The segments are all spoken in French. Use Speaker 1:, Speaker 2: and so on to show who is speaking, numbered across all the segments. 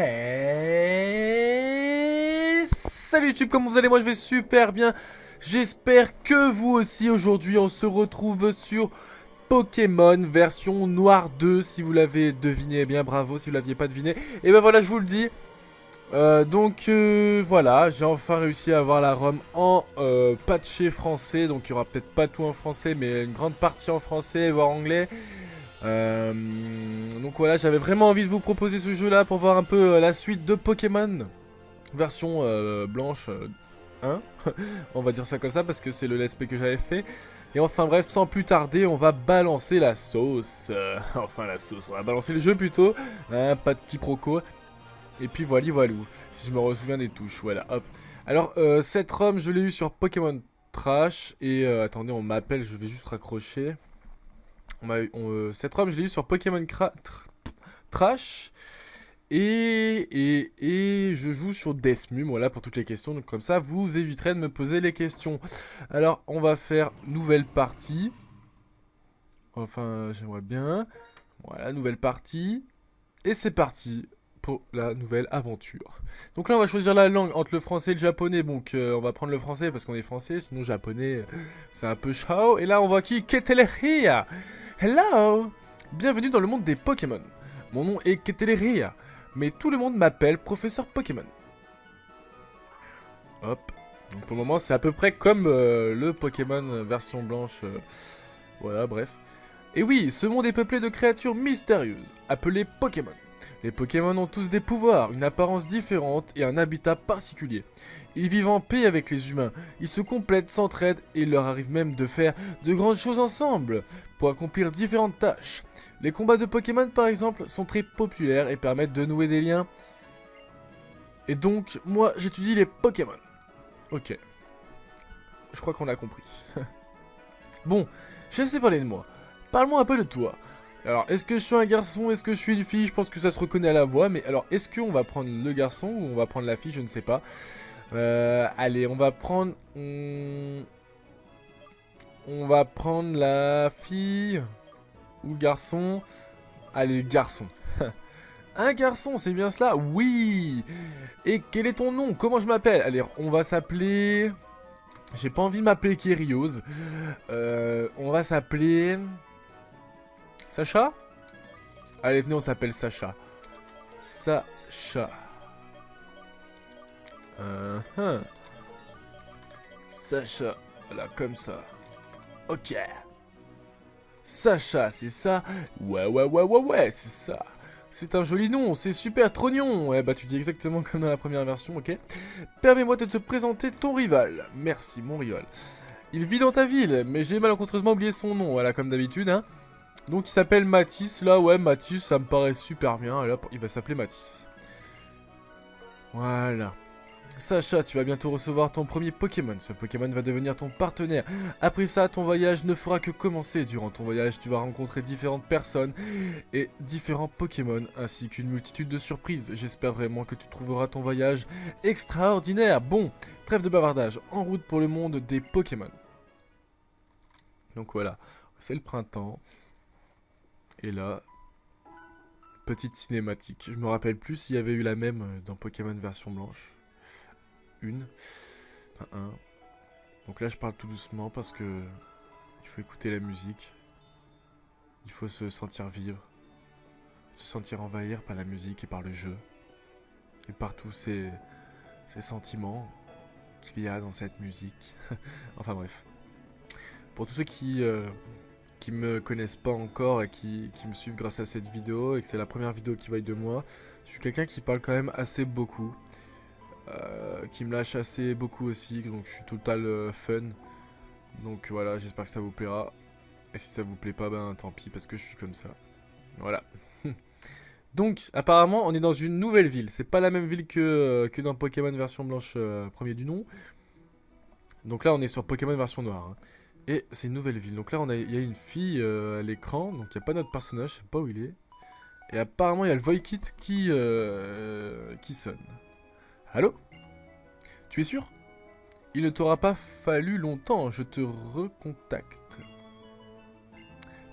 Speaker 1: Hey, salut YouTube, comment vous allez? Moi je vais super bien. J'espère que vous aussi. Aujourd'hui on se retrouve sur Pokémon version Noir 2. Si vous l'avez deviné, eh bien bravo. Si vous l'aviez pas deviné, et ben voilà, je vous le dis. Voilà, j'ai enfin réussi à avoir la ROM en patché français. Donc il y aura peut-être pas tout en français, mais une grande partie en français, voire anglais. Donc voilà, j'avais vraiment envie de vous proposer ce jeu là pour voir un peu la suite de Pokémon version blanche 1. On va dire ça comme ça parce que c'est le let's play que j'avais fait. Et enfin bref, sans plus tarder, on va balancer la sauce. Enfin la sauce, on va balancer le jeu plutôt, hein, pas de quiproquo. Et puis voilà, voilou, si je me souviens des touches, voilà, hop. Alors cette ROM je l'ai eu sur Pokémon Trash. Et attendez, on m'appelle, je vais juste raccrocher. Cette ROM je l'ai eu sur Pokémon Trash. Et je joue sur Deathmum, voilà, pour toutes les questions. Donc comme ça vous éviterez de me poser les questions. Alors on va faire nouvelle partie. Enfin j'aimerais bien. Voilà, nouvelle partie. Et c'est parti pour la nouvelle aventure. Donc là on va choisir la langue entre le français et le japonais. Donc on va prendre le français parce qu'on est français. Sinon japonais c'est un peu chaud. Et là on voit qui? Keteleria. Hello. Bienvenue dans le monde des Pokémon. Mon nom est Keteleria, mais tout le monde m'appelle Professeur Pokémon. Hop. Donc pour le moment c'est à peu près comme le Pokémon version blanche. Voilà, bref. Et oui, ce monde est peuplé de créatures mystérieuses, appelées Pokémon. Les Pokémon ont tous des pouvoirs, une apparence différente et un habitat particulier. Ils vivent en paix avec les humains, ils se complètent, s'entraident et il leur arrive même de faire de grandes choses ensemble pour accomplir différentes tâches. Les combats de Pokémon par exemple sont très populaires et permettent de nouer des liens. Et donc, moi j'étudie les Pokémon. Ok. Je crois qu'on a compris. Bon, je sais parler de moi. Parle-moi un peu de toi. Alors, est-ce que je suis un garçon? Est-ce que je suis une fille? Je pense que ça se reconnaît à la voix. Mais alors, est-ce qu'on va prendre le garçon ou on va prendre la fille? Je ne sais pas. Allez, on va prendre... On va prendre la fille ou le garçon. Allez, garçon. Un garçon, c'est bien cela? Oui. Et quel est ton nom? Comment je m'appelle? Allez, on va s'appeler... J'ai pas envie de m'appeler Kyrios. On va s'appeler... Sacha? Allez, venez, on s'appelle Sacha. Sacha. Sacha. Voilà, comme ça. Ok. Sacha, c'est ça? Ouais, c'est ça. C'est un joli nom, c'est super trognon. Ouais, bah tu dis exactement comme dans la première version, ok. Permets-moi de te présenter ton rival. Merci, mon rival. Il vit dans ta ville, mais j'ai malencontreusement oublié son nom, voilà, comme d'habitude, hein. Donc il s'appelle Mathis, là, ouais, Mathis, ça me paraît super bien. Là, il va s'appeler Mathis. Voilà. Sacha, tu vas bientôt recevoir ton premier Pokémon. Ce Pokémon va devenir ton partenaire. Après ça, ton voyage ne fera que commencer. Durant ton voyage, tu vas rencontrer différentes personnes et différents Pokémon, ainsi qu'une multitude de surprises. J'espère vraiment que tu trouveras ton voyage extraordinaire. Bon, trêve de bavardage, en route pour le monde des Pokémon. Donc voilà, c'est le printemps. Et là, petite cinématique. Je me rappelle plus s'il y avait eu la même dans Pokémon version blanche. Un. Donc là, je parle tout doucement parce que il faut écouter la musique. Il faut se sentir vivre. Se sentir envahir par la musique et par le jeu. Et par tous ces sentiments qu'il y a dans cette musique. Enfin bref. Pour tous ceux qui me connaissent pas encore et qui me suivent grâce à cette vidéo et que c'est la première vidéo qu'ils voient de moi, je suis quelqu'un qui parle quand même assez beaucoup, qui me lâche assez beaucoup aussi, donc je suis total fun. Donc voilà, j'espère que ça vous plaira. Et si ça vous plaît pas, ben tant pis parce que je suis comme ça. Voilà. Donc apparemment on est dans une nouvelle ville, c'est pas la même ville que dans Pokémon version blanche premier du nom. Donc là on est sur Pokémon version noire, hein. Et c'est une nouvelle ville. Donc là, il y a une fille à l'écran. Donc il n'y a pas notre personnage, je sais pas où il est. Et apparemment, il y a le Voikit qui sonne. Allô? Tu es sûr? Il ne t'aura pas fallu longtemps, je te recontacte.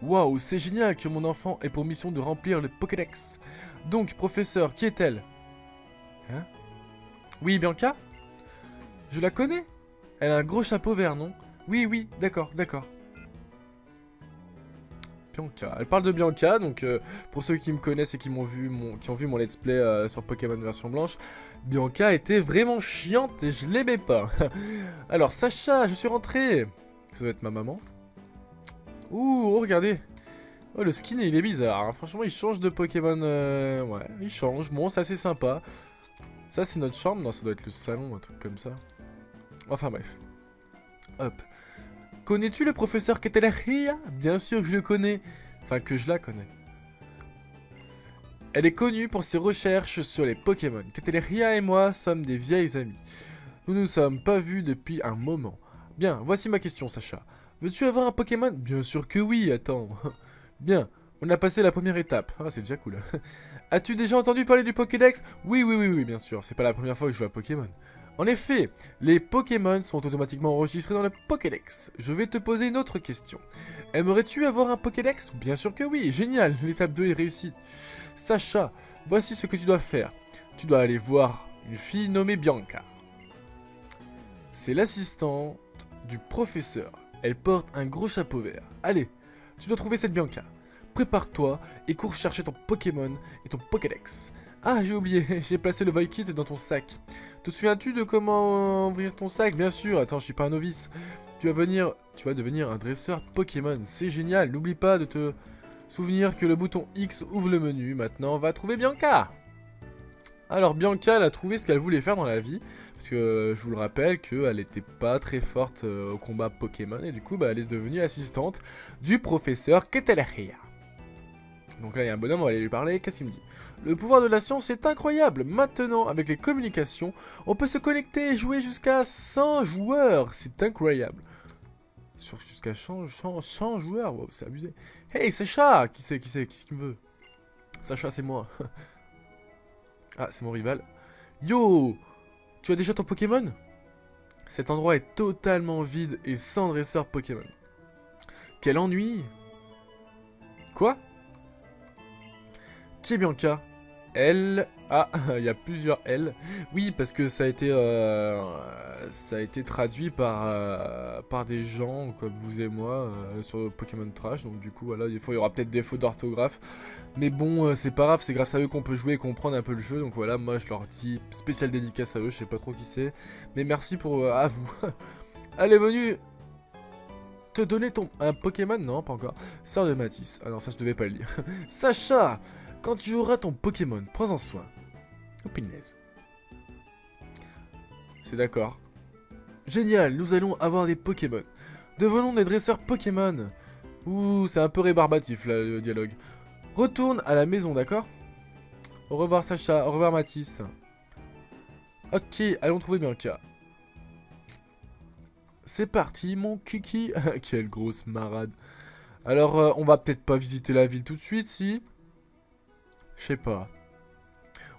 Speaker 1: Waouh, c'est génial que mon enfant ait pour mission de remplir le Pokédex. Donc, professeur, qui est-elle? Hein? Oui, Bianca? Je la connais? Elle a un gros chapeau vert, non? Oui, oui, d'accord, d'accord. Bianca. Elle parle de Bianca, donc pour ceux qui me connaissent et qui ont vu mon let's play sur Pokémon version blanche, Bianca était vraiment chiante et je l'aimais pas. Alors, Sacha, je suis rentré. Ça doit être ma maman. Ouh, oh, regardez. Oh, le skin, il est bizarre. Hein. Franchement, il change de Pokémon. Ouais, il change. Bon, c'est assez sympa. Ça, c'est notre chambre. Non, ça doit être le salon, un truc comme ça. Enfin, bref. Hop. Connais-tu le professeur Ketelria? Bien sûr que je le connais. Enfin, que je la connais. Elle est connue pour ses recherches sur les Pokémon. Ketelria et moi sommes des vieilles amies. Nous nous sommes pas vus depuis un moment. Bien, voici ma question, Sacha. Veux-tu avoir un Pokémon? Bien sûr que oui, attends. Bien, on a passé la première étape. Ah, c'est déjà cool. As-tu déjà entendu parler du Pokédex? Oui, oui, oui, oui, bien sûr. C'est pas la première fois que je joue à Pokémon. En effet, les Pokémon sont automatiquement enregistrés dans le Pokédex. Je vais te poser une autre question. Aimerais-tu avoir un Pokédex? Bien sûr que oui, génial, l'étape 2 est réussie. Sacha, voici ce que tu dois faire. Tu dois aller voir une fille nommée Bianca. C'est l'assistante du professeur. Elle porte un gros chapeau vert. Allez, tu dois trouver cette Bianca. Prépare-toi et cours chercher ton Pokémon et ton Pokédex. Ah, j'ai oublié, j'ai placé le Void Kit dans ton sac. Te souviens-tu de comment ouvrir ton sac? Bien sûr, attends, je suis pas un novice. Tu vas devenir un dresseur Pokémon, c'est génial. N'oublie pas de te souvenir que le bouton X ouvre le menu. Maintenant, on va trouver Bianca. Alors, Bianca, elle a trouvé ce qu'elle voulait faire dans la vie. Parce que, je vous le rappelle, qu'elle n'était pas très forte au combat Pokémon. Et du coup, elle est devenue assistante du professeur Ketelria. Donc là, il y a un bonhomme, on va aller lui parler. Qu'est-ce qu'il me dit? Le pouvoir de la science est incroyable. Maintenant, avec les communications, on peut se connecter et jouer jusqu'à 100 joueurs. C'est incroyable. Jusqu'à 100 joueurs, wow, c'est abusé. Hey, Sacha! Qu'est-ce qu'il me veut? Sacha, c'est moi. Ah, c'est mon rival. Yo! Tu as déjà ton Pokémon? Cet endroit est totalement vide et sans dresseur Pokémon. Quel ennui! Quoi? Qui est Bianca? Elle... Ah, il y a plusieurs L. Oui, parce que ça a été traduit par des gens comme vous et moi sur Pokémon Trash. Donc du coup, voilà, des fois, il y aura peut-être des fautes d'orthographe. Mais bon, c'est pas grave, c'est grâce à eux qu'on peut jouer et comprendre un peu le jeu. Donc voilà, moi, je leur dis spéciale dédicace à eux, je sais pas trop qui c'est. Mais merci pour à vous. Elle est venue te donner un Pokémon? Non, pas encore. Sœur de Matisse. Ah non, ça, je devais pas le lire. Sacha! Quand tu auras ton Pokémon, prends-en soin. Oh punaise. C'est d'accord. Génial, nous allons avoir des Pokémon. Devenons des dresseurs Pokémon. Ouh, c'est un peu rébarbatif là, le dialogue. Retourne à la maison, d'accord? Au revoir Sacha, au revoir Matisse. Ok, allons trouver Bianca. C'est parti, mon kiki. Quelle grosse marade. Alors, on va peut-être pas visiter la ville tout de suite, si? Je sais pas.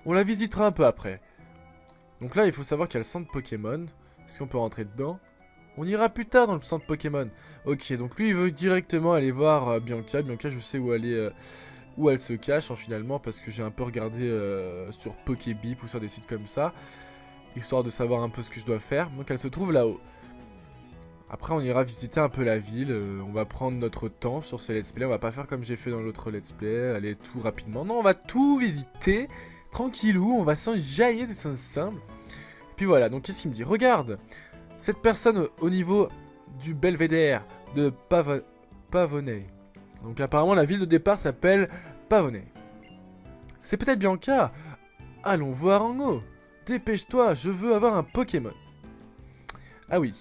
Speaker 1: On la visitera un peu après. Donc là, il faut savoir qu'il y a le centre Pokémon. Est-ce qu'on peut rentrer dedans? On ira plus tard dans le centre Pokémon. Ok, donc lui, il veut directement aller voir Bianca. Bianca, je sais où elle se cache, finalement, parce que j'ai un peu regardé sur Pokébip ou sur des sites comme ça. Histoire de savoir un peu ce que je dois faire. Donc elle se trouve là-haut. Après, on ira visiter un peu la ville. On va prendre notre temps sur ce let's play. On va pas faire comme j'ai fait dans l'autre let's play. Aller tout rapidement. Non, on va tout visiter. Tranquillou. On va s'enjailler de simple. Puis voilà. Donc, qu'est-ce qu'il me dit? Regarde. Cette personne au niveau du belvédère de Pavonnet. Donc, apparemment, la ville de départ s'appelle Pavonnet. C'est peut-être Bianca. Allons voir en haut. Dépêche-toi. Je veux avoir un Pokémon. Ah oui.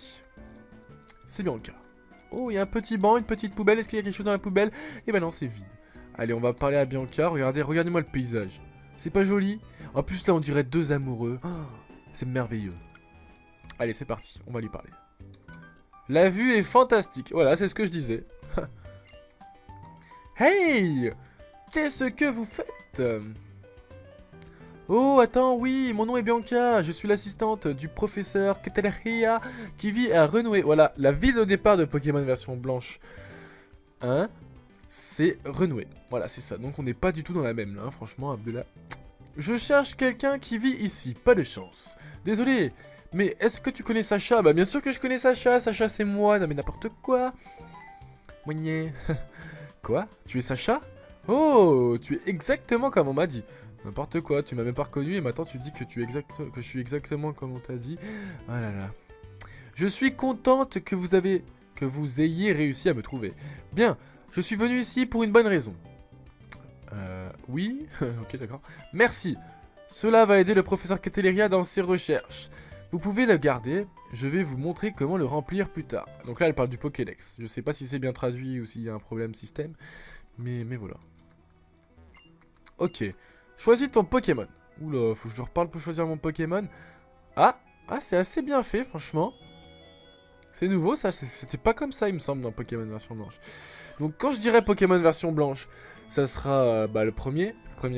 Speaker 1: C'est Bianca. Oh, il y a un petit banc, une petite poubelle. Est-ce qu'il y a quelque chose dans la poubelle? Eh ben non, c'est vide. Allez, on va parler à Bianca. Regardez-moi le paysage. C'est pas joli? En plus, là, on dirait deux amoureux. Oh, c'est merveilleux. Allez, c'est parti. On va lui parler. La vue est fantastique. Voilà, c'est ce que je disais. Hey! Qu'est-ce que vous faites? Oh, attends, oui, mon nom est Bianca, je suis l'assistante du professeur Ketelria qui vit à Renoué. Voilà, la ville de départ de Pokémon version blanche. Hein? C'est Renoué. Voilà, c'est ça. Donc on n'est pas du tout dans la même là, hein, franchement, Abdullah. Je cherche quelqu'un qui vit ici, pas de chance. Désolé, mais est-ce que tu connais Sacha? Bah bien sûr que je connais Sacha, Sacha c'est moi, non mais n'importe quoi. Moigné. Quoi? Tu es Sacha? Oh, tu es exactement comme on m'a dit. N'importe quoi, tu m'as même pas reconnu et maintenant tu dis que je suis exactement comme on t'a dit. Oh là là. Je suis contente que vous ayez réussi à me trouver. Bien, je suis venu ici pour une bonne raison. Oui, ok d'accord. Merci. Cela va aider le professeur Cateleria dans ses recherches. Vous pouvez le garder, je vais vous montrer comment le remplir plus tard. Donc là elle parle du Pokédex. Je sais pas si c'est bien traduit ou s'il y a un problème système. Mais voilà. Ok. Choisis ton Pokémon. Oula, faut que je reparle pour choisir mon Pokémon. Ah, c'est assez bien fait franchement. C'est nouveau ça, c'était pas comme ça il me semble dans Pokémon version blanche. Donc quand je dirais Pokémon version blanche, ça sera le premier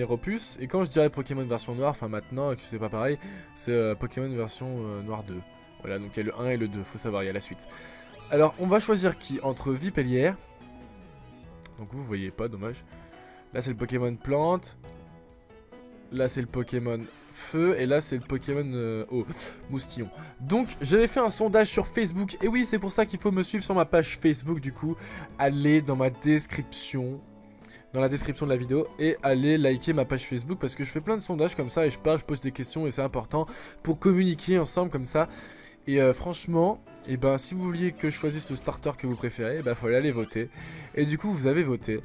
Speaker 1: opus. Et quand je dirais Pokémon version noire, enfin maintenant que c'est pas pareil, c'est Pokémon version noire 2. Voilà, donc il y a le 1 et le 2, faut savoir, il y a la suite. Alors on va choisir qui entre Vipellière. Donc vous voyez pas, dommage. Là c'est le Pokémon plante. Là c'est le Pokémon feu et là c'est le Pokémon moustillon. Donc j'avais fait un sondage sur Facebook et oui c'est pour ça qu'il faut me suivre sur ma page Facebook du coup. Allez dans ma description, dans la description de la vidéo et allez liker ma page Facebook parce que je fais plein de sondages comme ça et je parle, je pose des questions et c'est important pour communiquer ensemble comme ça. Et franchement, et ben si vous vouliez que je choisisse le starter que vous préférez, il faut aller voter. Et du coup vous avez voté.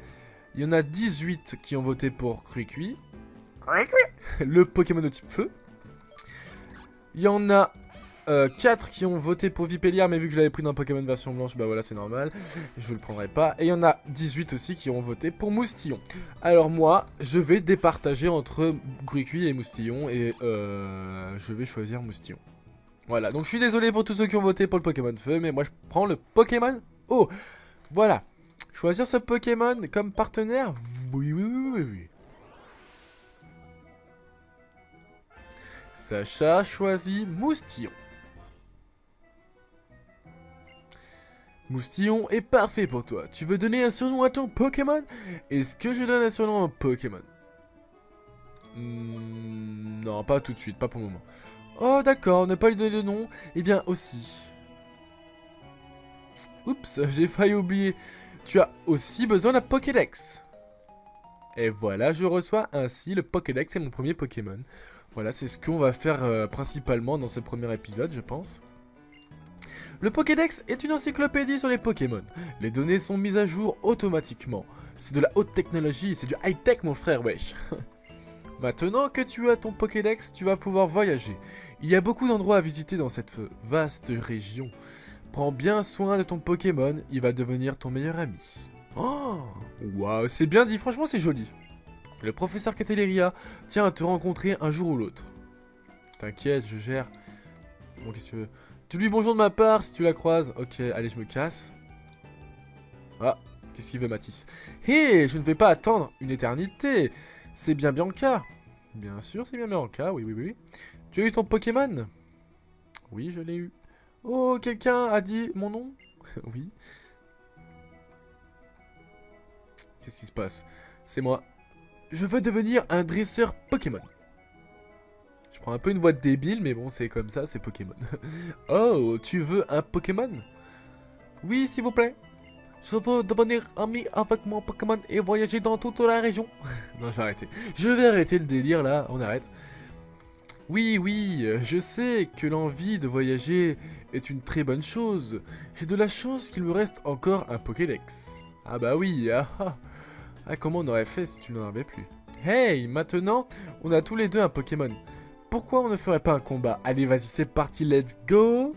Speaker 1: Il y en a 18 qui ont voté pour Cricui. Le Pokémon de type feu. Il y en a 4 qui ont voté pour Vipellière, mais vu que je l'avais pris dans Pokémon version blanche, bah voilà, c'est normal. Je le prendrai pas. Et il y en a 18 aussi qui ont voté pour Moustillon. Alors moi, je vais départager entre Gricui et Moustillon et je vais choisir Moustillon. Voilà, donc je suis désolé pour tous ceux qui ont voté pour le Pokémon feu, mais moi je prends le Pokémon eau. Voilà. Choisir ce Pokémon comme partenaire? Oui. Sacha choisit Moustillon. Moustillon est parfait pour toi. Tu veux donner un surnom à ton Pokémon? Est-ce que je donne un surnom à un Pokémon? Non, pas tout de suite, pas pour le moment. Oh d'accord, ne pas lui donner de nom. Eh bien aussi. Oups, j'ai failli oublier. Tu as aussi besoin d'un Pokédex. Et voilà, je reçois ainsi le Pokédex et mon premier Pokémon. Voilà, c'est ce qu'on va faire principalement dans ce premier épisode, je pense. Le Pokédex est une encyclopédie sur les Pokémon. Les données sont mises à jour automatiquement. C'est de la haute technologie, c'est du high-tech mon frère, wesh. Maintenant que tu as ton Pokédex, tu vas pouvoir voyager. Il y a beaucoup d'endroits à visiter dans cette vaste région. Prends bien soin de ton Pokémon, il va devenir ton meilleur ami. Oh, waouh, c'est bien dit, franchement c'est joli. Le professeur Cateleria tient à te rencontrer un jour ou l'autre. T'inquiète, je gère. Bon, qu'est-ce que tu veux? Tu lui dis bonjour de ma part si tu la croises. Ok, allez, je me casse. Ah, qu'est-ce qu'il veut, Mathis? Hé, je ne vais pas attendre une éternité. C'est bien Bianca. Bien sûr, c'est bien Bianca, oui. Tu as eu ton Pokémon? Oui, je l'ai eu. Oh, quelqu'un a dit mon nom? Oui. Qu'est-ce qui se passe? C'est moi. Je veux devenir un dresseur Pokémon. Je prends un peu une voix de débile, mais bon, c'est comme ça, c'est Pokémon. Oh, tu veux un Pokémon? Oui, s'il vous plaît. Je veux devenir ami avec mon Pokémon et voyager dans toute la région. Non, je vais arrêter. Je vais arrêter le délire, là, on arrête. Oui, je sais que l'envie de voyager est une très bonne chose. J'ai de la chance qu'il me reste encore un Pokédex. Ah bah oui, comment on aurait fait si tu n'en avais plus? Hey, maintenant, on a tous les deux un Pokémon. Pourquoi on ne ferait pas un combat? Allez, vas-y, c'est parti, let's go!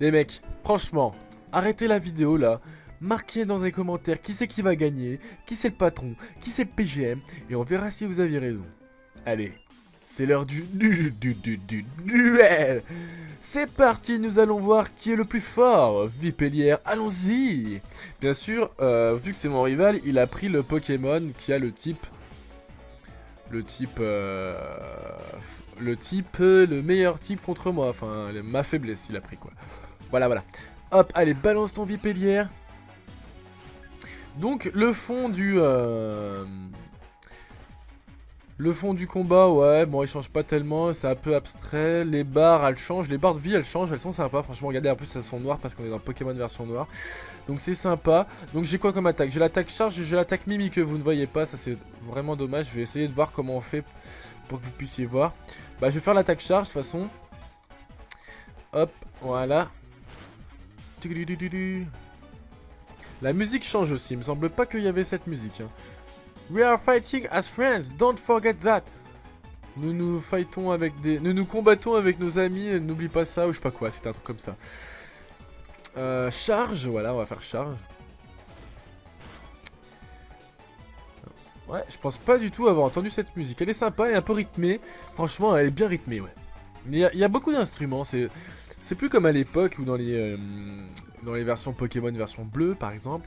Speaker 1: Les mecs, franchement, arrêtez la vidéo là. Marquez dans les commentaires qui c'est qui va gagner, qui c'est le patron, qui c'est le PGM, et on verra si vous aviez raison. Allez, c'est l'heure du duel! C'est parti, nous allons voir qui est le plus fort. Vipellière, allons-y. Bien sûr, vu que c'est mon rival, il a pris le Pokémon qui a le meilleur type contre moi. Enfin, ma faiblesse, il a pris quoi. Voilà. Hop, allez, balance ton Vipellière. Donc, le fond Le fond du combat, ouais, bon, il change pas tellement, c'est un peu abstrait. Les barres, elles changent, les barres de vie, elles changent, elles sont sympas. Franchement, regardez, en plus, elles sont noires parce qu'on est dans Pokémon version noire. Donc c'est sympa. Donc j'ai quoi comme attaque? J'ai l'attaque charge et j'ai l'attaque mimi que vous ne voyez pas. Ça, c'est vraiment dommage. Je vais essayer de voir comment on fait pour que vous puissiez voir. Bah, je vais faire l'attaque charge, de toute façon. Hop, voilà. La musique change aussi. Il me semble pas qu'il y avait cette musique, hein. We are fighting as friends, don't forget that. Nous nous fightons avec des... Nous nous combattons avec nos amis, n'oublie pas ça, ou je sais pas quoi, c'était un truc comme ça. Charge, voilà, on va faire charge. Ouais, je pense pas du tout avoir entendu cette musique. Elle est sympa, elle est un peu rythmée. Franchement, elle est bien rythmée, ouais. Mais il y a beaucoup d'instruments, c'est plus comme à l'époque ou dans les versions Pokémon version bleue, par exemple.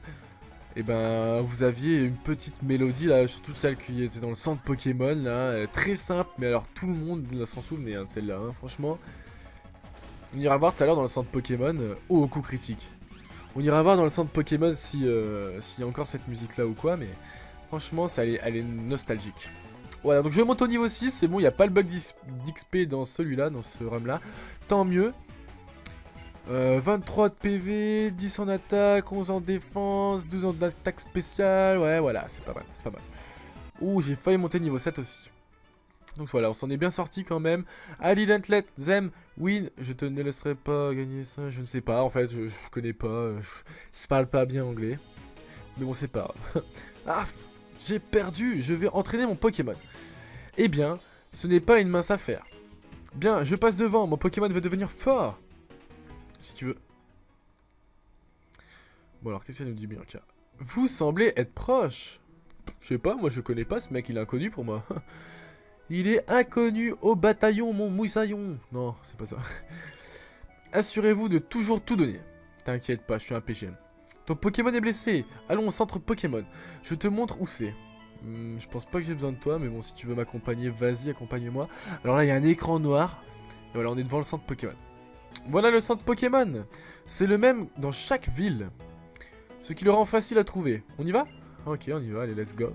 Speaker 1: Et ben, vous aviez une petite mélodie, là, surtout celle qui était dans le centre Pokémon, là, très simple, mais alors tout le monde s'en souvenait, hein, de celle-là, hein, franchement. On ira voir tout à l'heure dans le centre Pokémon, au coup critique. On ira voir dans le centre Pokémon s'il y a encore cette musique-là ou quoi, mais franchement, elle est nostalgique. Voilà, donc je monte au niveau 6, c'est bon, il n'y a pas le bug d'XP dans celui-là, dans ce run-là. Tant mieux. 23 de PV, 10 en attaque, 11 en défense, 12 en attaque spéciale. Ouais, voilà, c'est pas mal, c'est pas mal. Ouh, j'ai failli monter niveau 7 aussi. Donc voilà, on s'en est bien sorti quand même. I didn't let them win. Je te ne laisserai pas gagner ça. Je ne sais pas, en fait, je connais pas. Je parle pas bien anglais. Mais bon, c'est pas grave. Ah, j'ai perdu. Je vais entraîner mon Pokémon. Eh bien, ce n'est pas une mince affaire. Bien, je passe devant. Mon Pokémon va devenir fort. Si tu veux. Bon alors, qu'est-ce qu'elle nous dit, Bianca? Vous semblez être proche. Je sais pas, moi je connais pas ce mec, il est inconnu pour moi. Il est inconnu au bataillon, mon moussaillon. Non, c'est pas ça. Assurez-vous de toujours tout donner. T'inquiète pas, je suis un PGM. Ton Pokémon est blessé. Allons au centre Pokémon. Je te montre où c'est. Je pense pas que j'ai besoin de toi, mais bon, si tu veux m'accompagner, vas-y, accompagne-moi. Alors là, il y a un écran noir. Et voilà, on est devant le centre Pokémon. Voilà le centre Pokémon. C'est le même dans chaque ville. Ce qui le rend facile à trouver. On y va? Ok, on y va, allez, let's go.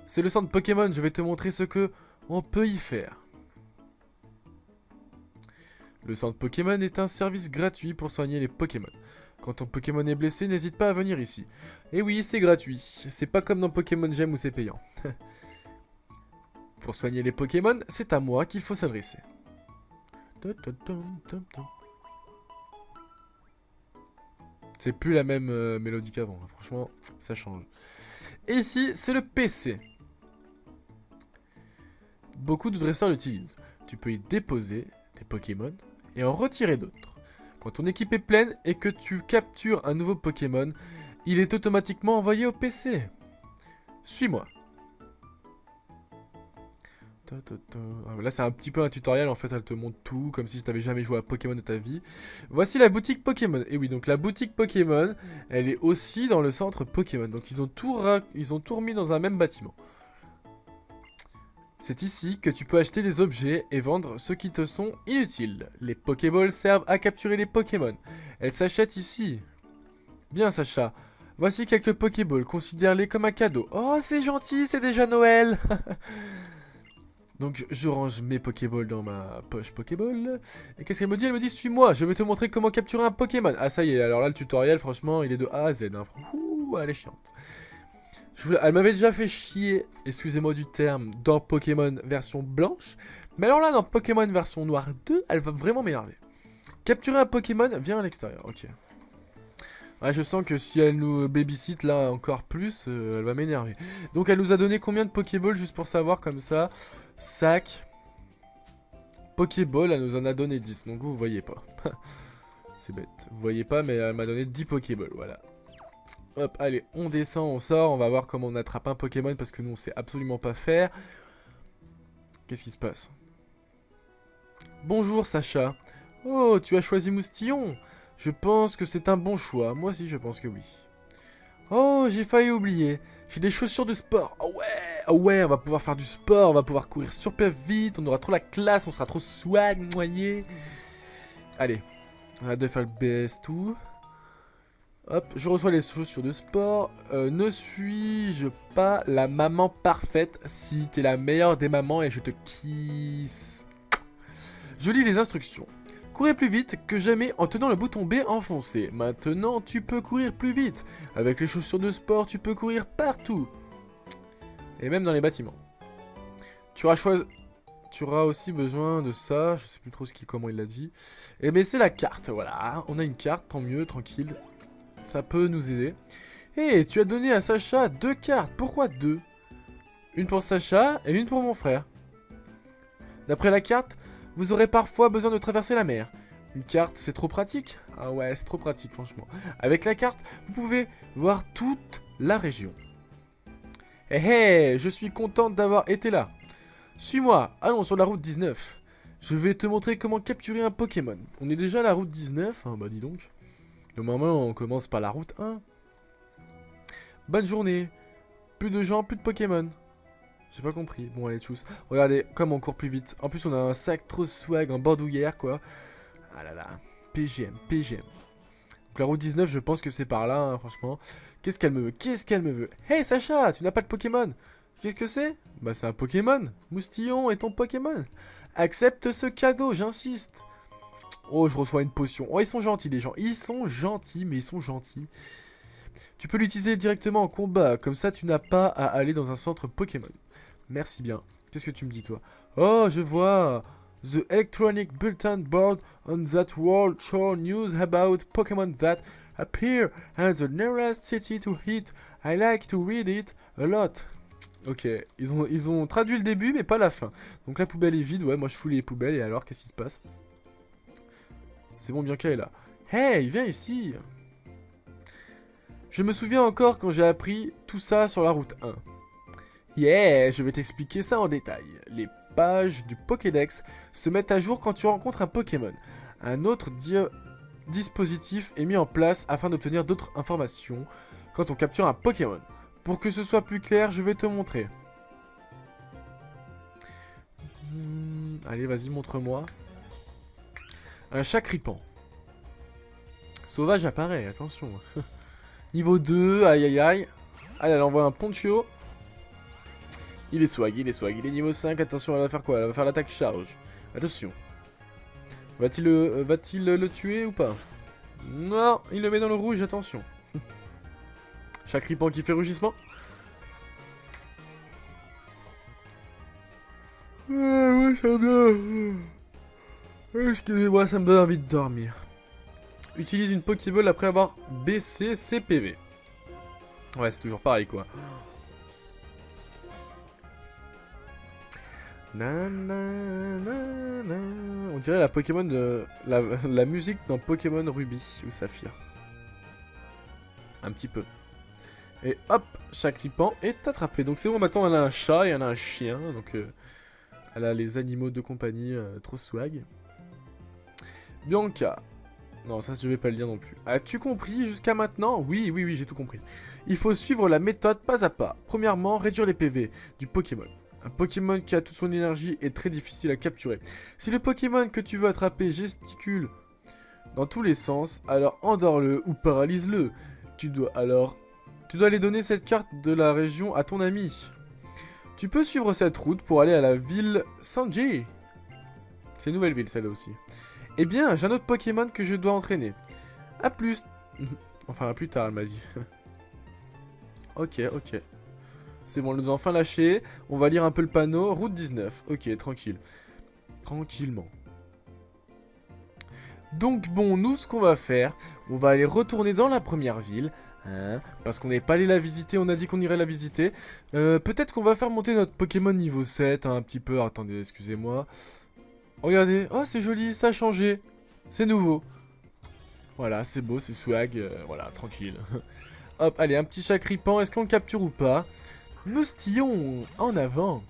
Speaker 1: C'est le centre Pokémon, je vais te montrer ce que on peut y faire. Le centre Pokémon est un service gratuit pour soigner les Pokémon. Quand ton Pokémon est blessé, n'hésite pas à venir ici. Et oui, c'est gratuit. C'est pas comme dans Pokémon Gem où c'est payant. Pour soigner les Pokémon, c'est à moi qu'il faut s'adresser. C'est plus la même mélodie qu'avant, hein. Franchement, ça change. Et ici, c'est le PC. Beaucoup de dresseurs l'utilisent. Tu peux y déposer tes Pokémon et en retirer d'autres. Quand ton équipe est pleine et que tu captures un nouveau Pokémon, il est automatiquement envoyé au PC. Suis-moi. Là c'est un petit peu un tutoriel, en fait elle te montre tout comme si tu n'avais jamais joué à Pokémon de ta vie. Voici la boutique Pokémon. Et oui, donc la boutique Pokémon, elle est aussi dans le centre Pokémon. Donc ils ont tout remis dans un même bâtiment. C'est ici que tu peux acheter des objets et vendre ceux qui te sont inutiles. Les Pokéballs servent à capturer les Pokémon. Elles s'achètent ici. Bien Sacha, voici quelques Pokéballs, considère-les comme un cadeau. Oh c'est gentil, c'est déjà Noël. Donc je range mes Pokéballs dans ma poche Pokéball. Et qu'est-ce qu'elle me dit? Elle me dit suis-moi, je vais te montrer comment capturer un Pokémon. Ah ça y est, alors là le tutoriel franchement il est de A à Z, hein. Ouh, elle est chiante. Elle m'avait déjà fait chier, excusez-moi du terme, dans Pokémon version blanche. Mais alors là dans Pokémon version noire 2, elle va vraiment m'énerver. Capturer un Pokémon, viens à l'extérieur, ok. Ouais, je sens que si elle nous babysit là encore plus, elle va m'énerver. Donc elle nous a donné combien de Pokéballs juste pour savoir comme ça. Sac. Pokéball, elle nous en a donné 10. Donc vous voyez pas. C'est bête. Vous voyez pas, mais elle m'a donné 10 Pokéballs. Voilà. Hop, allez, on descend, on sort. On va voir comment on attrape un Pokémon parce que nous on sait absolument pas faire. Qu'est-ce qui se passe? Bonjour Sacha. Oh, tu as choisi Moustillon. Je pense que c'est un bon choix. Moi aussi, je pense que oui. Oh, j'ai failli oublier. J'ai des chaussures de sport. Oh ouais, oh ouais, on va pouvoir faire du sport. On va pouvoir courir super vite. On aura trop la classe. On sera trop swag, noyé. Allez, on a de faire le BS tout. Hop, je reçois les chaussures de sport. Ne suis-je pas la maman parfaite? Si, t'es la meilleure des mamans et je te kiss. Je lis les instructions. Courez plus vite que jamais en tenant le bouton B enfoncé. Maintenant, tu peux courir plus vite. Avec les chaussures de sport, tu peux courir partout. Et même dans les bâtiments. Tu auras aussi besoin de ça. Je sais plus trop comment il l'a dit. Et mais c'est la carte, voilà. On a une carte, tant mieux, tranquille. Ça peut nous aider. Et tu as donné à Sacha 2 cartes. Pourquoi 2? Une pour Sacha et une pour mon frère. D'après la carte, vous aurez parfois besoin de traverser la mer. Une carte, c'est trop pratique. Ah ouais, c'est trop pratique, franchement. Avec la carte, vous pouvez voir toute la région. Hé hé, je suis contente d'avoir été là. Suis-moi, allons sur la route 19. Je vais te montrer comment capturer un Pokémon. On est déjà à la route 19, bah dis donc. Normalement, on commence par la route 1. Bonne journée. Plus de gens, plus de Pokémon. J'ai pas compris. Bon, allez, tchuss. Regardez, comme on court plus vite. En plus, on a un sac trop swag en bandoulière, quoi. Ah là là. PGM, PGM. Donc, la route 19, je pense que c'est par là, hein, franchement. Qu'est-ce qu'elle me veut? Qu'est-ce qu'elle me veut? Hey, Sacha, tu n'as pas de Pokémon? Qu'est-ce que c'est? Bah, c'est un Pokémon. Moustillon est ton Pokémon. Accepte ce cadeau, j'insiste. Oh, je reçois une potion. Oh, ils sont gentils, les gens. Ils sont gentils, mais ils sont gentils. Tu peux l'utiliser directement en combat. Comme ça, tu n'as pas à aller dans un centre Pokémon. Merci bien. Qu'est-ce que tu me dis, toi? Oh, je vois. The electronic bulletin board on that world show news about Pokémon that appear at the nearest city to hit. I like to read it a lot. Ok, ils ont traduit le début, mais pas la fin. Donc la poubelle est vide. Ouais, moi je fous les poubelles. Et alors, qu'est-ce qui se passe? C'est bon, Bianca est là. Hey, viens ici. Je me souviens encore quand j'ai appris tout ça sur la route 1. Yeah, je vais t'expliquer ça en détail. Les pages du Pokédex se mettent à jour quand tu rencontres un Pokémon. Un autre dispositif est mis en place afin d'obtenir d'autres informations quand on capture un Pokémon. Pour que ce soit plus clair, je vais te montrer. Allez, vas-y, montre-moi. Un Chacripan. Sauvage apparaît, attention. Niveau 2, aïe aïe aïe. Allez, elle envoie un Ponchio. Il est swag, il est swag. Il est niveau 5, attention, elle va faire quoi? Elle va faire l'attaque charge. Attention. Va-t-il le tuer ou pas? Non, il le met dans le rouge, attention. Chacripan qui fait rugissement. Ouais, ça me donne... Excusez-moi, ça me donne envie de dormir. Utilise une Pokéball après avoir baissé ses PV. Ouais, c'est toujours pareil, quoi. On dirait la Pokémon de... La musique dans Pokémon Ruby ou Saphir. Un petit peu. Et hop, Chacripan est attrapé. Donc c'est bon, maintenant elle a un chat et elle a un chien. Donc elle a les animaux de compagnie trop swag. Bianca. Non, ça je vais pas le dire non plus. As-tu compris jusqu'à maintenant? Oui, oui, oui, j'ai tout compris. Il faut suivre la méthode pas à pas. Premièrement, réduire les PV du Pokémon. Un Pokémon qui a toute son énergie est très difficile à capturer. Si le Pokémon que tu veux attraper gesticule dans tous les sens, alors endors-le ou paralyse-le. Tu dois aller donner cette carte de la région à ton ami. Tu peux suivre cette route pour aller à la ville Sanji. C'est une nouvelle ville, celle-là aussi. Eh bien, j'ai un autre Pokémon que je dois entraîner. A plus. Enfin, à plus tard, elle m'a dit. Ok, ok. C'est bon, elle nous a enfin lâché. On va lire un peu le panneau. Route 19. Ok, tranquille. Tranquillement. Donc bon, nous, ce qu'on va faire, on va aller retourner dans la première ville. Hein, parce qu'on n'est pas allé la visiter, on a dit qu'on irait la visiter. Peut-être qu'on va faire monter notre Pokémon niveau 7, hein, un petit peu. Attendez, excusez-moi. Regardez, oh c'est joli, ça a changé. C'est nouveau. Voilà, c'est beau, c'est swag, voilà, tranquille. Hop, allez, un petit Chacripan, est-ce qu'on le capture ou pas? Moustillon, en avant.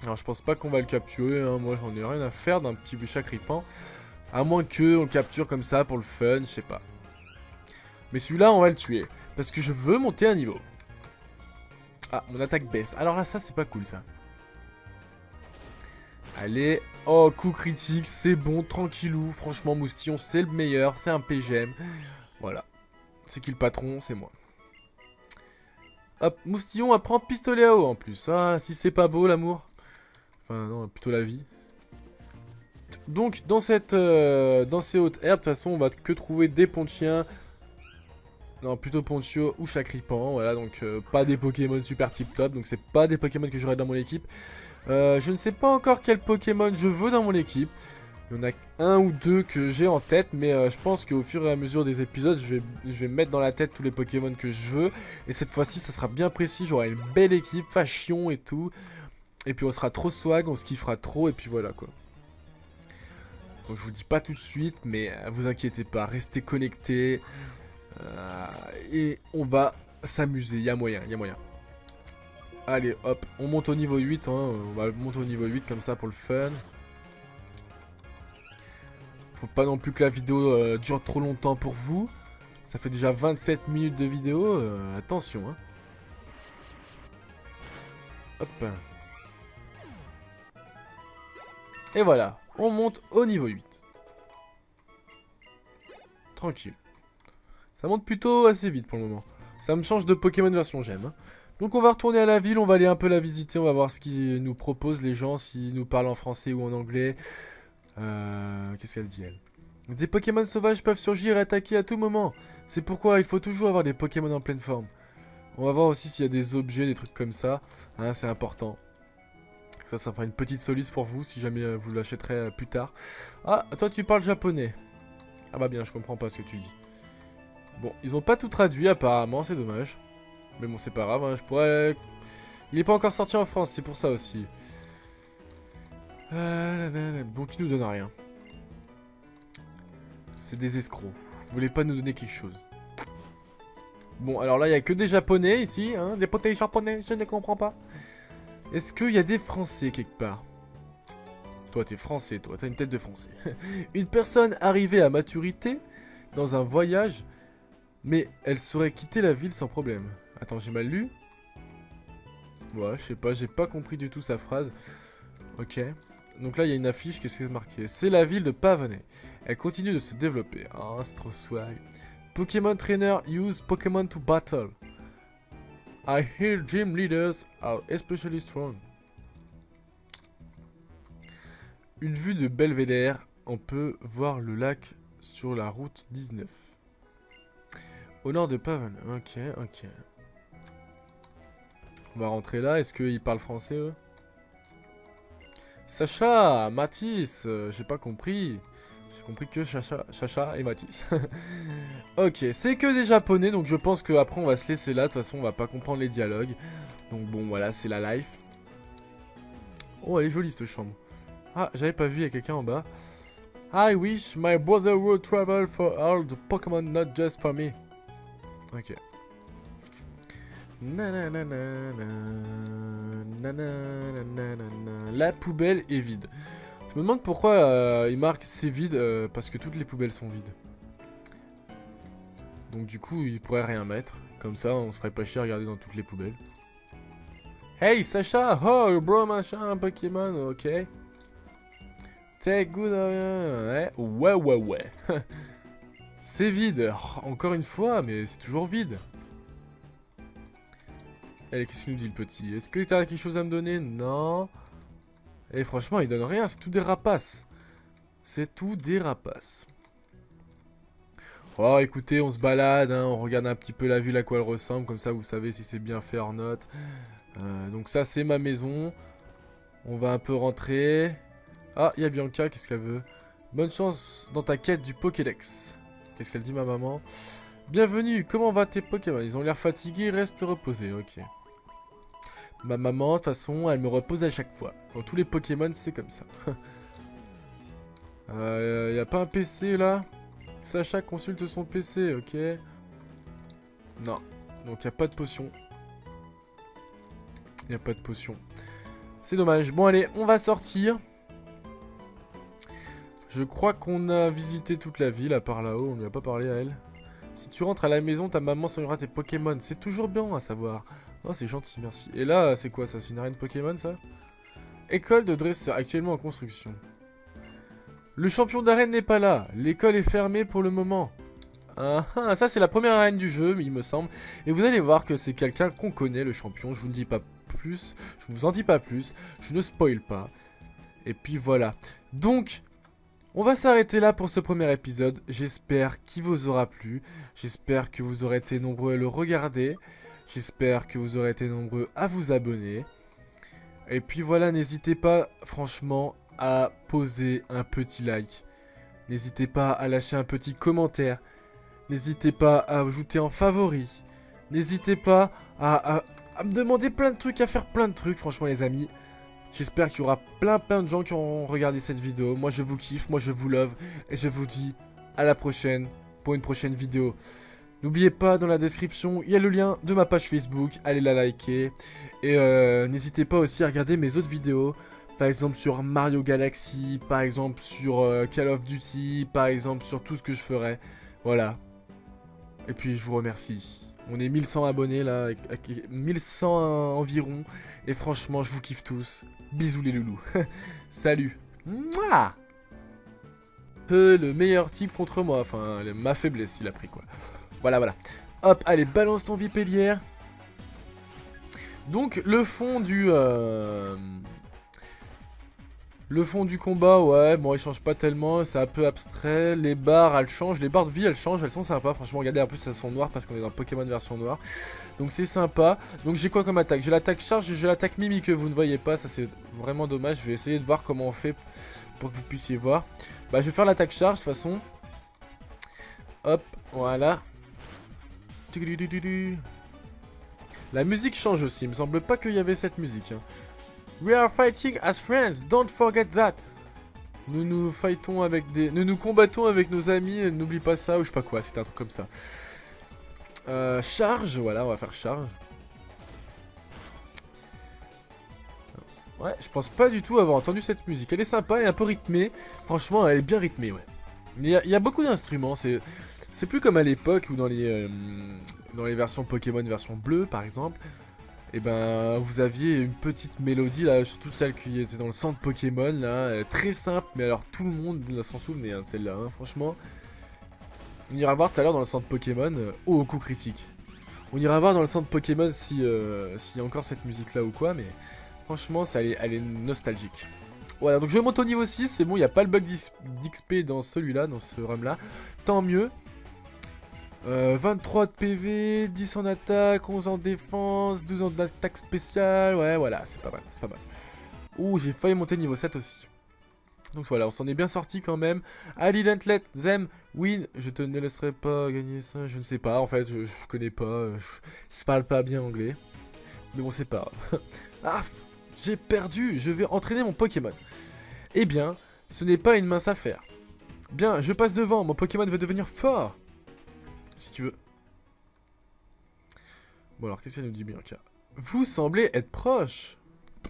Speaker 1: Alors je pense pas qu'on va le capturer, hein. Moi j'en ai rien à faire d'un petit Chacripan. À moins que on le capture comme ça pour le fun, je sais pas. Mais celui-là on va le tuer, parce que je veux monter un niveau. Ah, mon attaque baisse, alors là ça c'est pas cool ça. Allez, oh coup critique, c'est bon, tranquillou. Franchement Moustillon c'est le meilleur, c'est un PGM. Voilà. C'est qui le patron? C'est moi. Hop, Moustillon apprend pistolet à eau en plus. Ah, si c'est pas beau l'amour. Enfin non, plutôt la vie. Donc dans ces hautes herbes, de toute façon on va que trouver des ponchiens. Non, plutôt Ponchio ou Chacripan, voilà, donc pas des Pokémon super tip top, donc c'est pas des Pokémon que j'aurai dans mon équipe. Je ne sais pas encore quel Pokémon je veux dans mon équipe. Il y en a un ou deux que j'ai en tête, mais je pense qu'au fur et à mesure des épisodes, je vais mettre dans la tête tous les Pokémon que je veux. Et cette fois-ci, ça sera bien précis, j'aurai une belle équipe, fashion et tout. Et puis on sera trop swag, on se kiffera trop, et puis voilà quoi. Donc je vous dis pas tout de suite, mais vous inquiétez pas, restez connectés. Et on va s'amuser, il y a moyen, il y a moyen. Allez hop, on monte au niveau 8, hein. On va monter au niveau 8 comme ça pour le fun. Faut pas non plus que la vidéo dure trop longtemps pour vous. Ça fait déjà 27 minutes de vidéo, attention hein. Hop. Et voilà, on monte au niveau 8. Tranquille. Ça monte plutôt assez vite pour le moment. Ça me change de Pokémon version j'aime. Hein. Donc on va retourner à la ville, on va aller un peu la visiter, on va voir ce qu'ils nous proposent les gens, s'ils nous parlent en français ou en anglais. Qu'est-ce qu'elle dit elle? Des Pokémon sauvages peuvent surgir et attaquer à tout moment. C'est pourquoi il faut toujours avoir des Pokémon en pleine forme. On va voir aussi s'il y a des objets, des trucs comme ça. Hein, c'est important. Ça fera une petite soluce pour vous si jamais vous l'achèterez plus tard. Ah, toi tu parles japonais. Ah bah bien, je comprends pas ce que tu dis. Bon, ils ont pas tout traduit apparemment, c'est dommage. Mais bon, c'est pas grave, hein, je pourrais... Il est pas encore sorti en France, c'est pour ça aussi. Donc ils nous donnent rien. C'est des escrocs. Vous voulez pas nous donner quelque chose. Bon, alors là, il y a que des japonais ici, hein, des potés japonais, je ne comprends pas. Est-ce qu'il y a des français quelque part? Toi, t'es français, toi, t'as une tête de français. Une personne arrivée à maturité dans un voyage, mais elle saurait quitter la ville sans problème. Attends, j'ai mal lu? Ouais, je sais pas, j'ai pas compris du tout sa phrase. Ok. Donc là, il y a une affiche, qu'est-ce que c'est marqué? C'est la ville de Pavonnet. Elle continue de se développer. Ah, c'est trop swag. Pokémon Trainer use Pokémon to battle. I hear gym leaders are especially strong. Une vue de Belvédère, on peut voir le lac sur la route 19. Au nord de Pavonnet. Ok, ok. On va rentrer là. Est-ce qu'ils parlent français, eux? Sacha, Mathis, j'ai pas compris. J'ai compris que Chacha et Mathis. Ok, c'est que des japonais, donc je pense qu'après on va se laisser là. De toute façon, on va pas comprendre les dialogues. Donc bon, voilà, c'est la life. Oh, elle est jolie cette chambre. Ah, j'avais pas vu, il y a quelqu'un en bas. I wish my brother would travel for all the Pokémon, not just for me. Ok. La poubelle est vide. Je me demande pourquoi il marque c'est vide, parce que toutes les poubelles sont vides. Donc du coup, il pourrait rien mettre. Comme ça, on se ferait pas chier à regarder dans toutes les poubelles. Hey Sacha, oh bro machin, Pokémon, ok. Take good, ouais. C'est vide, oh, encore une fois, mais c'est toujours vide. Allez, qu'est-ce qu'il nous dit le petit? Est-ce que t'as quelque chose à me donner? Non. Et franchement, il donne rien, c'est tout des rapaces. C'est tout des rapaces. Oh, écoutez, on se balade, hein, on regarde un petit peu la ville à quoi elle ressemble, comme ça vous savez si c'est bien fait hors note. Donc ça, c'est ma maison. On va un peu rentrer. Ah, il y a Bianca, qu'est-ce qu'elle veut? Bonne chance dans ta quête du Pokédex. Qu'est-ce qu'elle dit, ma maman? Bienvenue, comment va tes Pokémon? Ils ont l'air fatigués, reste reposé, ok. Ma maman, de toute façon, elle me repose à chaque fois. Dans tous les Pokémon, c'est comme ça. Y a pas un PC, là? Sacha consulte son PC, ok. Non, donc y a pas de potion. Y a pas de potion. C'est dommage. Bon, allez, on va sortir. Je crois qu'on a visité toute la ville, à part là-haut, on lui a pas parlé à elle. Si tu rentres à la maison, ta maman soignera tes Pokémon. C'est toujours bien à savoir. Oh, c'est gentil, merci. Et là, c'est quoi ça? C'est une arène Pokémon, ça? École de dresseur, actuellement en construction. Le champion d'arène n'est pas là. L'école est fermée pour le moment. Ah, ah, ça c'est la première arène du jeu, il me semble. Et vous allez voir que c'est quelqu'un qu'on connaît, le champion. Je vous ne dis pas plus, je vous en dis pas plus, je ne spoil pas. Et puis voilà. Donc, on va s'arrêter là pour ce premier épisode. J'espère qu'il vous aura plu. J'espère que vous aurez été nombreux à le regarder. J'espère que vous aurez été nombreux à vous abonner. Et puis voilà, n'hésitez pas, franchement, à poser un petit like. N'hésitez pas à lâcher un petit commentaire. N'hésitez pas à ajouter en favori. N'hésitez pas à me demander plein de trucs, à faire plein de trucs, franchement les amis. J'espère qu'il y aura plein de gens qui auront regardé cette vidéo. Moi je vous kiffe, moi je vous love. Et je vous dis à la prochaine pour une prochaine vidéo. N'oubliez pas, dans la description, il y a le lien de ma page Facebook. Allez la liker. Et n'hésitez pas aussi à regarder mes autres vidéos. Par exemple sur Mario Galaxy, par exemple sur Call of Duty, par exemple sur tout ce que je ferai. Voilà. Et puis je vous remercie. On est 1100 abonnés là, avec 1100 environ. Et franchement, je vous kiffe tous. Bisous les loulous. Salut. Mouah. Le meilleur type contre moi. Enfin, ma faiblesse, il a pris quoi. Voilà, voilà. Hop, allez, balance ton vipélière. Donc, le fond du... Le fond du combat, ouais, bon, il change pas tellement, c'est un peu abstrait. Les barres, elles changent, les barres de vie, elles changent, elles sont sympas. Franchement, regardez, en plus, elles sont noires parce qu'on est dans Pokémon version noire. Donc, c'est sympa. Donc, j'ai quoi comme attaque? J'ai l'attaque charge et j'ai l'attaque mimi que vous ne voyez pas. Ça, c'est vraiment dommage. Je vais essayer de voir comment on fait pour que vous puissiez voir. Bah, je vais faire l'attaque charge, de toute façon. Hop, voilà. La musique change aussi. Il me semble pas qu'il y avait cette musique, hein. We are fighting as friends, don't forget that. Nous nous fightons avec des... Nous nous combattons avec nos amis, n'oublie pas ça, ou je sais pas quoi, c'était un truc comme ça. Charge, voilà, on va faire charge. Ouais, je pense pas du tout avoir entendu cette musique. Elle est sympa, elle est un peu rythmée. Franchement, elle est bien rythmée, ouais. Il y a beaucoup d'instruments, c'est plus comme à l'époque où dans les versions Pokémon, version bleue par exemple. Et ben vous aviez une petite mélodie là, surtout celle qui était dans le centre Pokémon là, très simple, mais alors tout le monde s'en souvenait hein, de celle-là, hein, franchement. On ira voir tout à l'heure dans le centre Pokémon, au coup critique. On ira voir dans le centre Pokémon s'il y a encore cette musique là ou quoi, mais franchement elle est nostalgique. Voilà, donc je monte au niveau 6, c'est bon, il n'y a pas le bug d'XP dans celui-là, dans ce run là, tant mieux. 23 de PV, 10 en attaque, 11 en défense, 12 en attaque spéciale. Ouais, voilà, c'est pas mal, c'est pas mal. Ouh, j'ai failli monter niveau 7 aussi. Donc voilà, on s'en est bien sorti quand même. I didn't let them win. Je te ne laisserai pas gagner ça. Je ne sais pas, en fait, je connais pas. Je parle pas bien anglais. Mais bon, c'est pas grave. Ah, j'ai perdu. Je vais entraîner mon Pokémon. Eh bien, ce n'est pas une mince affaire. Bien, je passe devant. Mon Pokémon va devenir fort. Si tu veux. Bon alors, qu'est-ce qu'elle nous dit Bianca? Vous semblez être proche.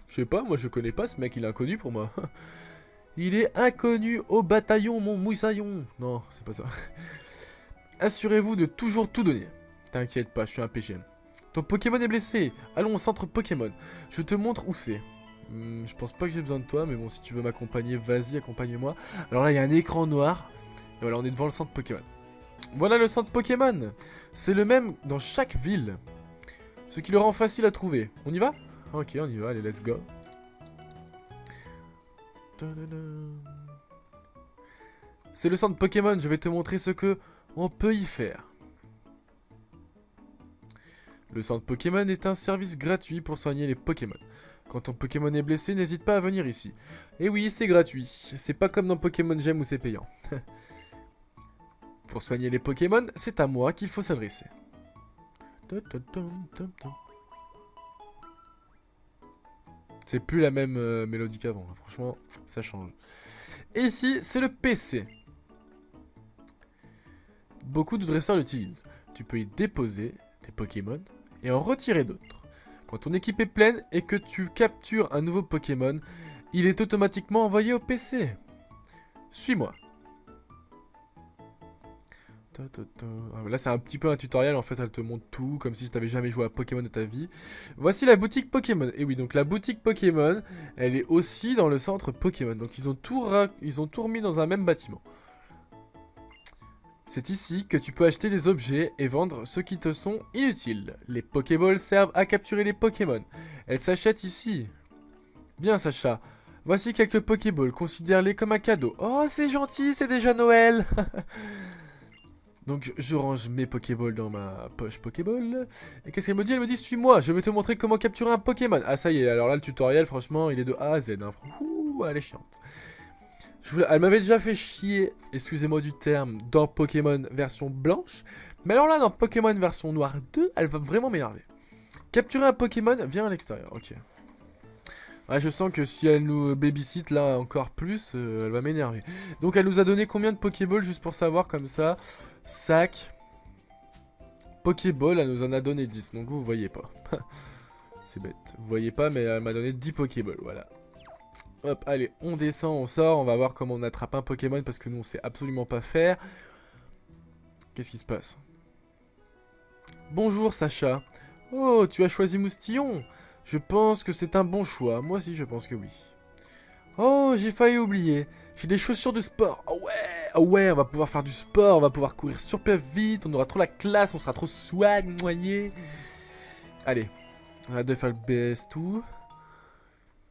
Speaker 1: Je sais pas, moi je connais pas ce mec, il est inconnu pour moi. Il est inconnu au bataillon, mon moussaillon. Non, c'est pas ça. Assurez-vous de toujours tout donner. T'inquiète pas, je suis un PGM. Ton Pokémon est blessé. Allons au centre Pokémon. Je te montre où c'est. Je pense pas que j'ai besoin de toi, mais bon, si tu veux m'accompagner, vas-y, accompagne-moi. Alors là, il y a un écran noir. Et voilà, on est devant le centre Pokémon. Voilà le centre Pokémon. C'est le même dans chaque ville. Ce qui le rend facile à trouver. On y va? Ok, on y va, allez, let's go. C'est le centre Pokémon, je vais te montrer ce que on peut y faire. Le centre Pokémon est un service gratuit pour soigner les Pokémon. Quand ton Pokémon est blessé, n'hésite pas à venir ici. Et oui, c'est gratuit. C'est pas comme dans Pokémon Gem où c'est payant. Pour soigner les Pokémon, c'est à moi qu'il faut s'adresser. C'est plus la même mélodie qu'avant. Franchement, ça change. Et ici, c'est le PC. Beaucoup de dresseurs l'utilisent. Tu peux y déposer tes Pokémon et en retirer d'autres. Quand ton équipe est pleine et que tu captures un nouveau Pokémon, il est automatiquement envoyé au PC. Suis-moi. Là c'est un petit peu un tutoriel, en fait elle te montre tout comme si tu n'avais jamais joué à Pokémon de ta vie. Voici la boutique Pokémon. Et oui, donc la boutique Pokémon, elle est aussi dans le centre Pokémon. Donc ils ont tout remis dans un même bâtiment. C'est ici que tu peux acheter des objets et vendre ceux qui te sont inutiles. Les Pokéballs servent à capturer les Pokémon. Elles s'achètent ici. Bien, Sacha. Voici quelques Pokéballs, considère-les comme un cadeau. Oh, c'est gentil, c'est déjà Noël. Donc, je range mes Pokéballs dans ma poche Pokéball. Et qu'est-ce qu'elle me dit? Elle me dit, suis-moi, je vais te montrer comment capturer un Pokémon. Ah, ça y est, alors là, le tutoriel, franchement, il est de A à Z. Hein. Ouh, elle est chiante. Elle m'avait déjà fait chier, excusez-moi du terme, dans Pokémon version blanche. Mais alors là, dans Pokémon version noire 2, elle va vraiment m'énerver. Capturer un Pokémon, viens à l'extérieur, ok. Ouais, je sens que si elle nous babysit là encore plus, elle va m'énerver. Donc elle nous a donné combien de Pokéballs juste pour savoir comme ça. Sac. Pokéball, elle nous en a donné 10, donc vous voyez pas. C'est bête, vous voyez pas, mais elle m'a donné 10 Pokéballs, voilà. Hop, allez, on descend, on sort, on va voir comment on attrape un Pokémon parce que nous on sait absolument pas faire. Qu'est-ce qui se passe? Bonjour Sacha. Oh, tu as choisi Moustillon. Je pense que c'est un bon choix, moi aussi je pense que oui. Oh, j'ai failli oublier. J'ai des chaussures de sport. Oh ouais, on va pouvoir faire du sport, on va pouvoir courir super vite, on aura trop la classe, on sera trop swag, noyé. Allez, on a de faire le BS tout.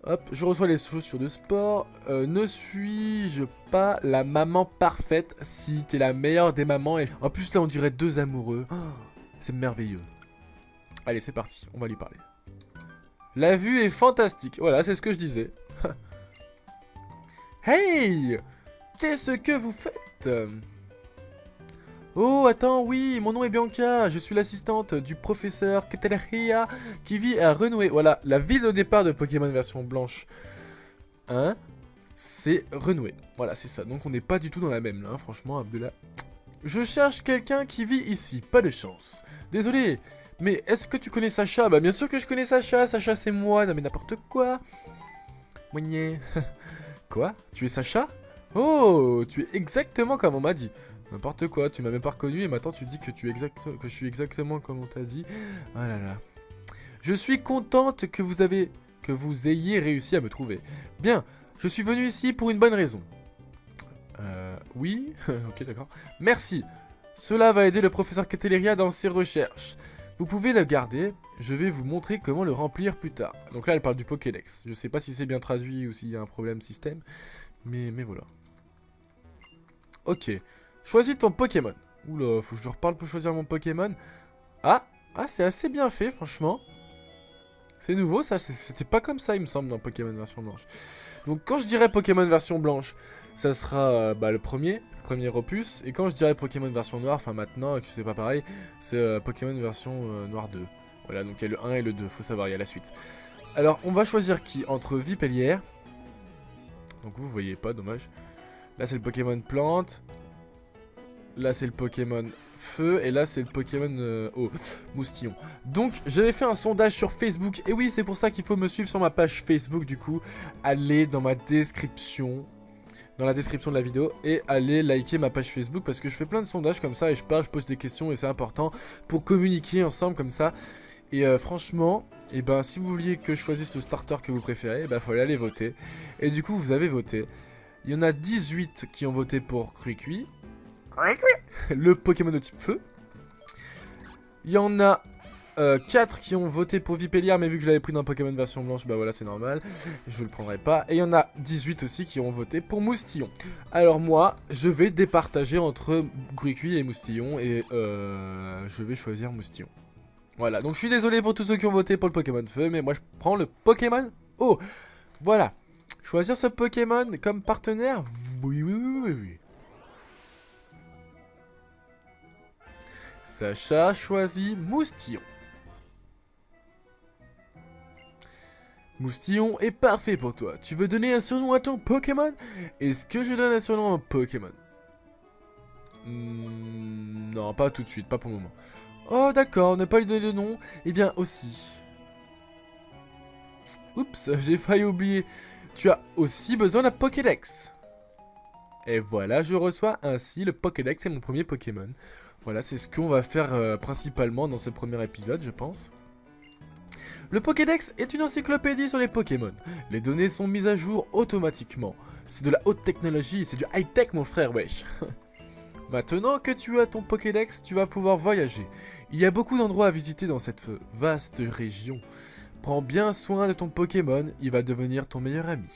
Speaker 1: Hop, je reçois les chaussures de sport. Ne suis-je pas la maman parfaite? Si, t'es la meilleure des mamans. Et en plus, là, on dirait deux amoureux. Oh, c'est merveilleux. Allez, c'est parti, on va lui parler. La vue est fantastique. Voilà, c'est ce que je disais. Hey! Qu'est-ce que vous faites? Oh, attends, oui, mon nom est Bianca, je suis l'assistante du professeur Ketelria qui vit à Renoué. Voilà, la ville de départ de Pokémon version blanche 1, c'est Renoué. Voilà, c'est ça, donc on n'est pas du tout dans la même, là, hein, franchement, Abdullah. Je cherche quelqu'un qui vit ici, pas de chance. Désolé, mais est-ce que tu connais Sacha? Bah bien sûr que je connais Sacha, Sacha c'est moi, non mais n'importe quoi. Moigné. Quoi? Tu es Sacha? Oh, tu es exactement comme on m'a dit. N'importe quoi, tu m'as même pas reconnu et maintenant tu dis que, que je suis exactement comme on t'a dit. Oh là là. Je suis contente que vous ayez réussi à me trouver. Bien, je suis venu ici pour une bonne raison. Oui, ok d'accord. Merci. Cela va aider le professeur Ketelria dans ses recherches. Vous pouvez le garder, je vais vous montrer comment le remplir plus tard. Donc là elle parle du Pokédex. Je sais pas si c'est bien traduit ou s'il y a un problème système. Mais voilà. Ok. Choisis ton Pokémon. Oula, faut que je reparle pour choisir mon Pokémon. Ah, c'est assez bien fait, franchement. C'est nouveau, ça. C'était pas comme ça, il me semble, dans Pokémon version blanche. Donc, quand je dirais Pokémon version blanche, ça sera le premier opus. Et quand je dirais Pokémon version noire, enfin maintenant, que c'est pas pareil, c'est Pokémon version noire 2. Voilà, donc il y a le 1 et le 2, faut savoir, il y a la suite. Alors, on va choisir qui? Entre Vipellière. Donc, vous voyez pas, dommage. Là, c'est le Pokémon plante. Là, c'est le Pokémon feu. Et là, c'est le Pokémon moustillon. Donc, j'avais fait un sondage sur Facebook. Et oui, c'est pour ça qu'il faut me suivre sur ma page Facebook, du coup. Allez dans ma description. Dans la description de la vidéo. Et allez liker ma page Facebook. Parce que je fais plein de sondages comme ça. Et je parle, je pose des questions. Et c'est important pour communiquer ensemble comme ça. Et franchement, et ben, si vous vouliez que je choisisse le starter que vous préférez, il faut aller voter. Et du coup, vous avez voté. Il y en a 18 qui ont voté pour Cricui. Le Pokémon de type feu. Il y en a 4 qui ont voté pour Vipellière, mais vu que je l'avais pris dans Pokémon version blanche, bah voilà, c'est normal. Je le prendrai pas. Et il y en a 18 aussi qui ont voté pour Moustillon. Alors moi, je vais départager entre Cricui et Moustillon. Et je vais choisir Moustillon. Voilà, donc je suis désolé pour tous ceux qui ont voté pour le Pokémon feu, mais moi je prends le Pokémon eau. Voilà. Choisir ce Pokémon comme partenaire? Oui. Sacha choisit Moustillon. Moustillon est parfait pour toi. Tu veux donner un surnom à ton Pokémon? Est-ce que je donne un surnom à mon Pokémon? Non, pas tout de suite, pas pour le moment. Oh d'accord, ne pas lui donner de nom. Eh bien aussi. Oups, j'ai failli oublier. Tu as aussi besoin d'un Pokédex. Et voilà, je reçois ainsi le Pokédex et mon premier Pokémon. Voilà, c'est ce qu'on va faire principalement dans ce premier épisode, je pense. Le Pokédex est une encyclopédie sur les Pokémon. Les données sont mises à jour automatiquement. C'est de la haute technologie, c'est du high-tech mon frère, wesh. Maintenant que tu as ton Pokédex, tu vas pouvoir voyager. Il y a beaucoup d'endroits à visiter dans cette vaste région. Prends bien soin de ton Pokémon, il va devenir ton meilleur ami.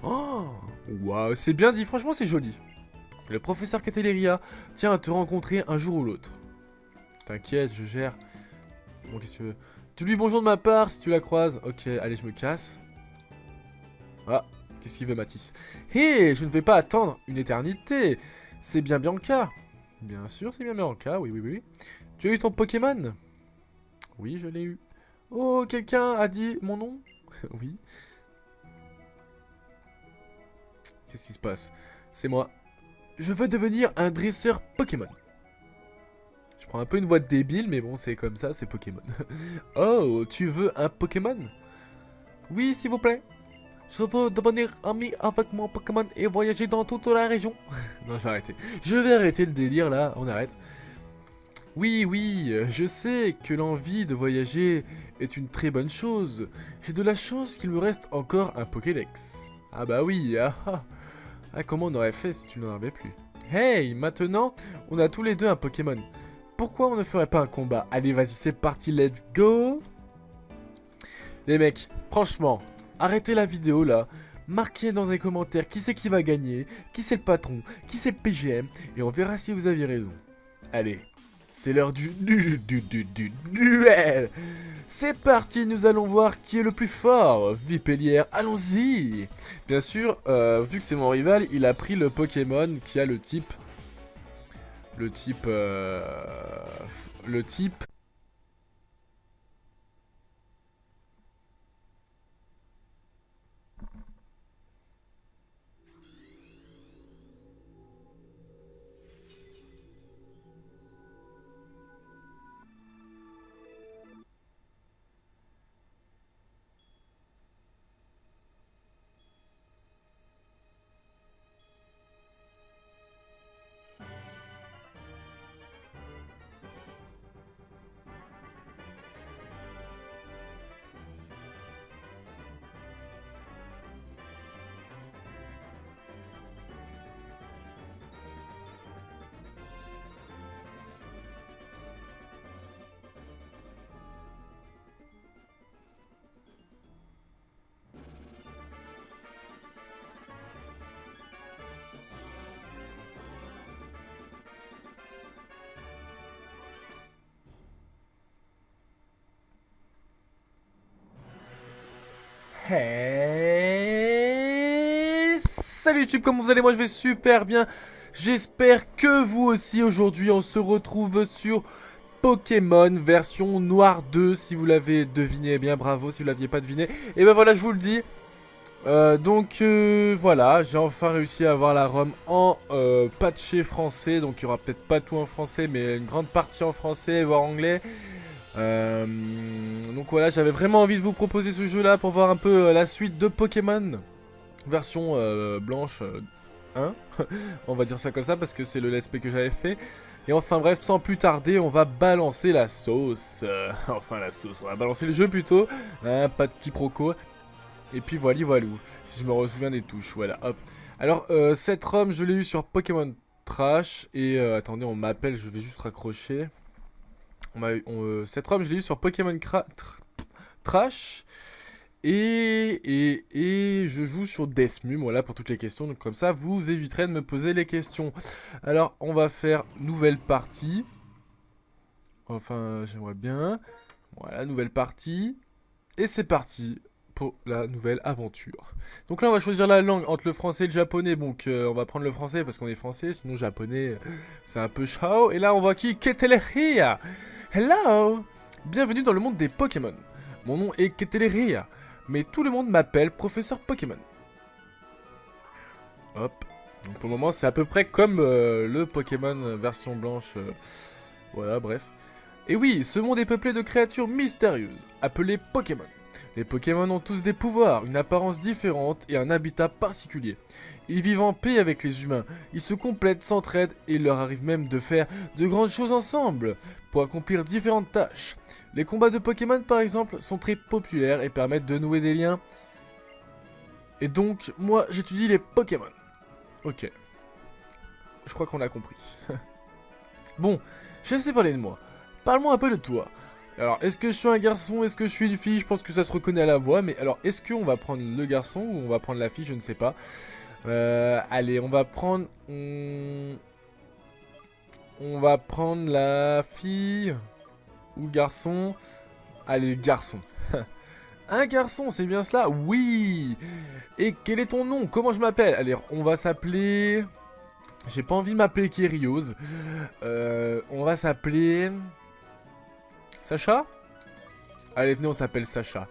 Speaker 1: Oh, waouh, c'est bien dit, franchement c'est joli. Le professeur Cateleria tient à te rencontrer un jour ou l'autre. T'inquiète, je gère. Bon, qu'est-ce que tu veux? Tu lui bonjour de ma part si tu la croises. Ok, allez, je me casse. Ah, qu'est-ce qu'il veut, Matisse? Hé, je ne vais pas attendre une éternité. C'est bien Bianca. Bien sûr, c'est bien Bianca, oui, oui, oui. Tu as eu ton Pokémon? Oui, je l'ai eu. Oh, quelqu'un a dit mon nom? Oui. Qu'est-ce qui se passe? C'est moi. Je veux devenir un dresseur Pokémon. Je prends un peu une voix de débile, mais bon, c'est comme ça, c'est Pokémon. Oh, tu veux un Pokémon? Oui, s'il vous plaît. Je veux devenir ami avec mon Pokémon et voyager dans toute la région. Non, je vais arrêter. Je vais arrêter le délire, là, on arrête. Oui, oui, je sais que l'envie de voyager est une très bonne chose. J'ai de la chance qu'il me reste encore un Pokédex. Ah bah oui, ah, comment on aurait fait si tu n'en avais plus? Hey, maintenant, on a tous les deux un Pokémon. Pourquoi on ne ferait pas un combat? Allez, vas-y, c'est parti, let's go. Les mecs, franchement, arrêtez la vidéo là. Marquez dans les commentaires qui c'est qui va gagner, qui c'est le patron, qui c'est le PGM, et on verra si vous aviez raison. Allez, c'est l'heure du duel. C'est parti, nous allons voir qui est le plus fort. Vipellière, allons-y. Bien sûr, vu que c'est mon rival, il a pris le Pokémon qui a le type... Le type... Hey, salut YouTube, comment vous allez? Moi je vais super bien. J'espère que vous aussi. Aujourd'hui on se retrouve sur Pokémon version Noir 2. Si vous l'avez deviné, eh bien bravo. Si vous l'aviez pas deviné, et ben voilà, je vous le dis. Voilà, j'ai enfin réussi à avoir la ROM en patché français. Donc il y aura peut-être pas tout en français, mais une grande partie en français, voire anglais. Donc voilà, j'avais vraiment envie de vous proposer ce jeu là pour voir un peu la suite de Pokémon version blanche 1. On va dire ça comme ça parce que c'est le let's play que j'avais fait. Et enfin bref, sans plus tarder, on va balancer la sauce. Enfin la sauce, on va balancer le jeu plutôt, hein, pas de quiproquo. Et puis voilà, si je me souviens des touches, voilà, hop. Alors cette ROM je l'ai eu sur Pokémon Trash. Et attendez, on m'appelle, je vais juste raccrocher. Cette ROM je l'ai eu sur Pokémon Trash. Et je joue sur Desmum, voilà, pour toutes les questions. Donc comme ça vous éviterez de me poser les questions. Alors on va faire nouvelle partie. Enfin j'aimerais bien. Voilà, nouvelle partie. Et c'est parti pour la nouvelle aventure. Donc là on va choisir la langue entre le français et le japonais. Donc on va prendre le français parce qu'on est français. Sinon japonais c'est un peu chaud. Et là on voit qui? Keteleria. Hello. Bienvenue dans le monde des Pokémon. Mon nom est Keteleria, mais tout le monde m'appelle Professeur Pokémon. Hop. Donc pour le moment c'est à peu près comme le Pokémon version blanche. Voilà, bref. Et oui, ce monde est peuplé de créatures mystérieuses, appelées Pokémon. Les Pokémon ont tous des pouvoirs, une apparence différente et un habitat particulier. Ils vivent en paix avec les humains, ils se complètent, s'entraident et il leur arrive même de faire de grandes choses ensemble pour accomplir différentes tâches. Les combats de Pokémon par exemple sont très populaires et permettent de nouer des liens. Et donc, moi j'étudie les Pokémon. Ok. Je crois qu'on a compris. Bon, je sais parler de moi. Parle-moi un peu de toi. Alors, est-ce que je suis un garçon? Est-ce que je suis une fille? Je pense que ça se reconnaît à la voix. Mais alors, est-ce qu'on va prendre le garçon ou on va prendre la fille? Je ne sais pas. Allez, on va prendre... On va prendre la fille ou le garçon. Allez, garçon. Un garçon, c'est bien cela? Oui. Et quel est ton nom? Comment je m'appelle? Allez, on va s'appeler... J'ai pas envie de m'appeler Kyrios. On va s'appeler... Sacha? Allez, venez, on s'appelle Sacha.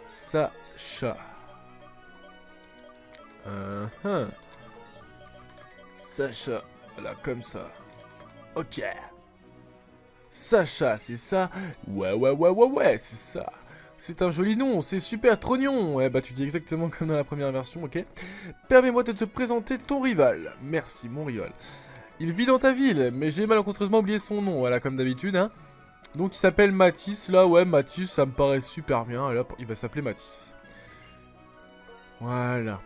Speaker 1: Sacha. Sacha. Voilà, comme ça. Ok. Sacha, c'est ça? Ouais, c'est ça. C'est un joli nom, c'est super trognon. Ouais, bah tu dis exactement comme dans la première version, ok. Permets-moi de te présenter ton rival. Merci, mon rival. Il vit dans ta ville, mais j'ai malencontreusement oublié son nom, voilà, comme d'habitude, hein. Donc il s'appelle Mathis, là, ouais, Mathis, ça me paraît super bien. Et là, il va s'appeler Mathis. Voilà.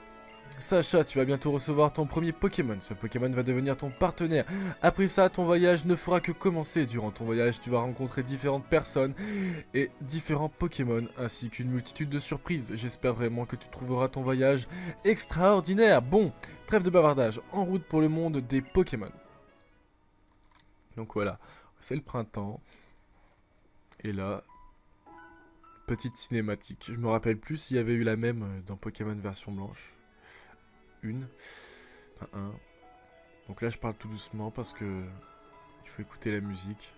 Speaker 1: Sacha, tu vas bientôt recevoir ton premier Pokémon. Ce Pokémon va devenir ton partenaire. Après ça, ton voyage ne fera que commencer. Durant ton voyage, tu vas rencontrer différentes personnes et différents Pokémon, ainsi qu'une multitude de surprises. J'espère vraiment que tu trouveras ton voyage extraordinaire. Bon, trêve de bavardage, en route pour le monde des Pokémon. Donc voilà, c'est le printemps. Et là, petite cinématique. Je me rappelle plus s'il y avait eu la même dans Pokémon version blanche. Un. Donc là je parle tout doucement parce que il faut écouter la musique.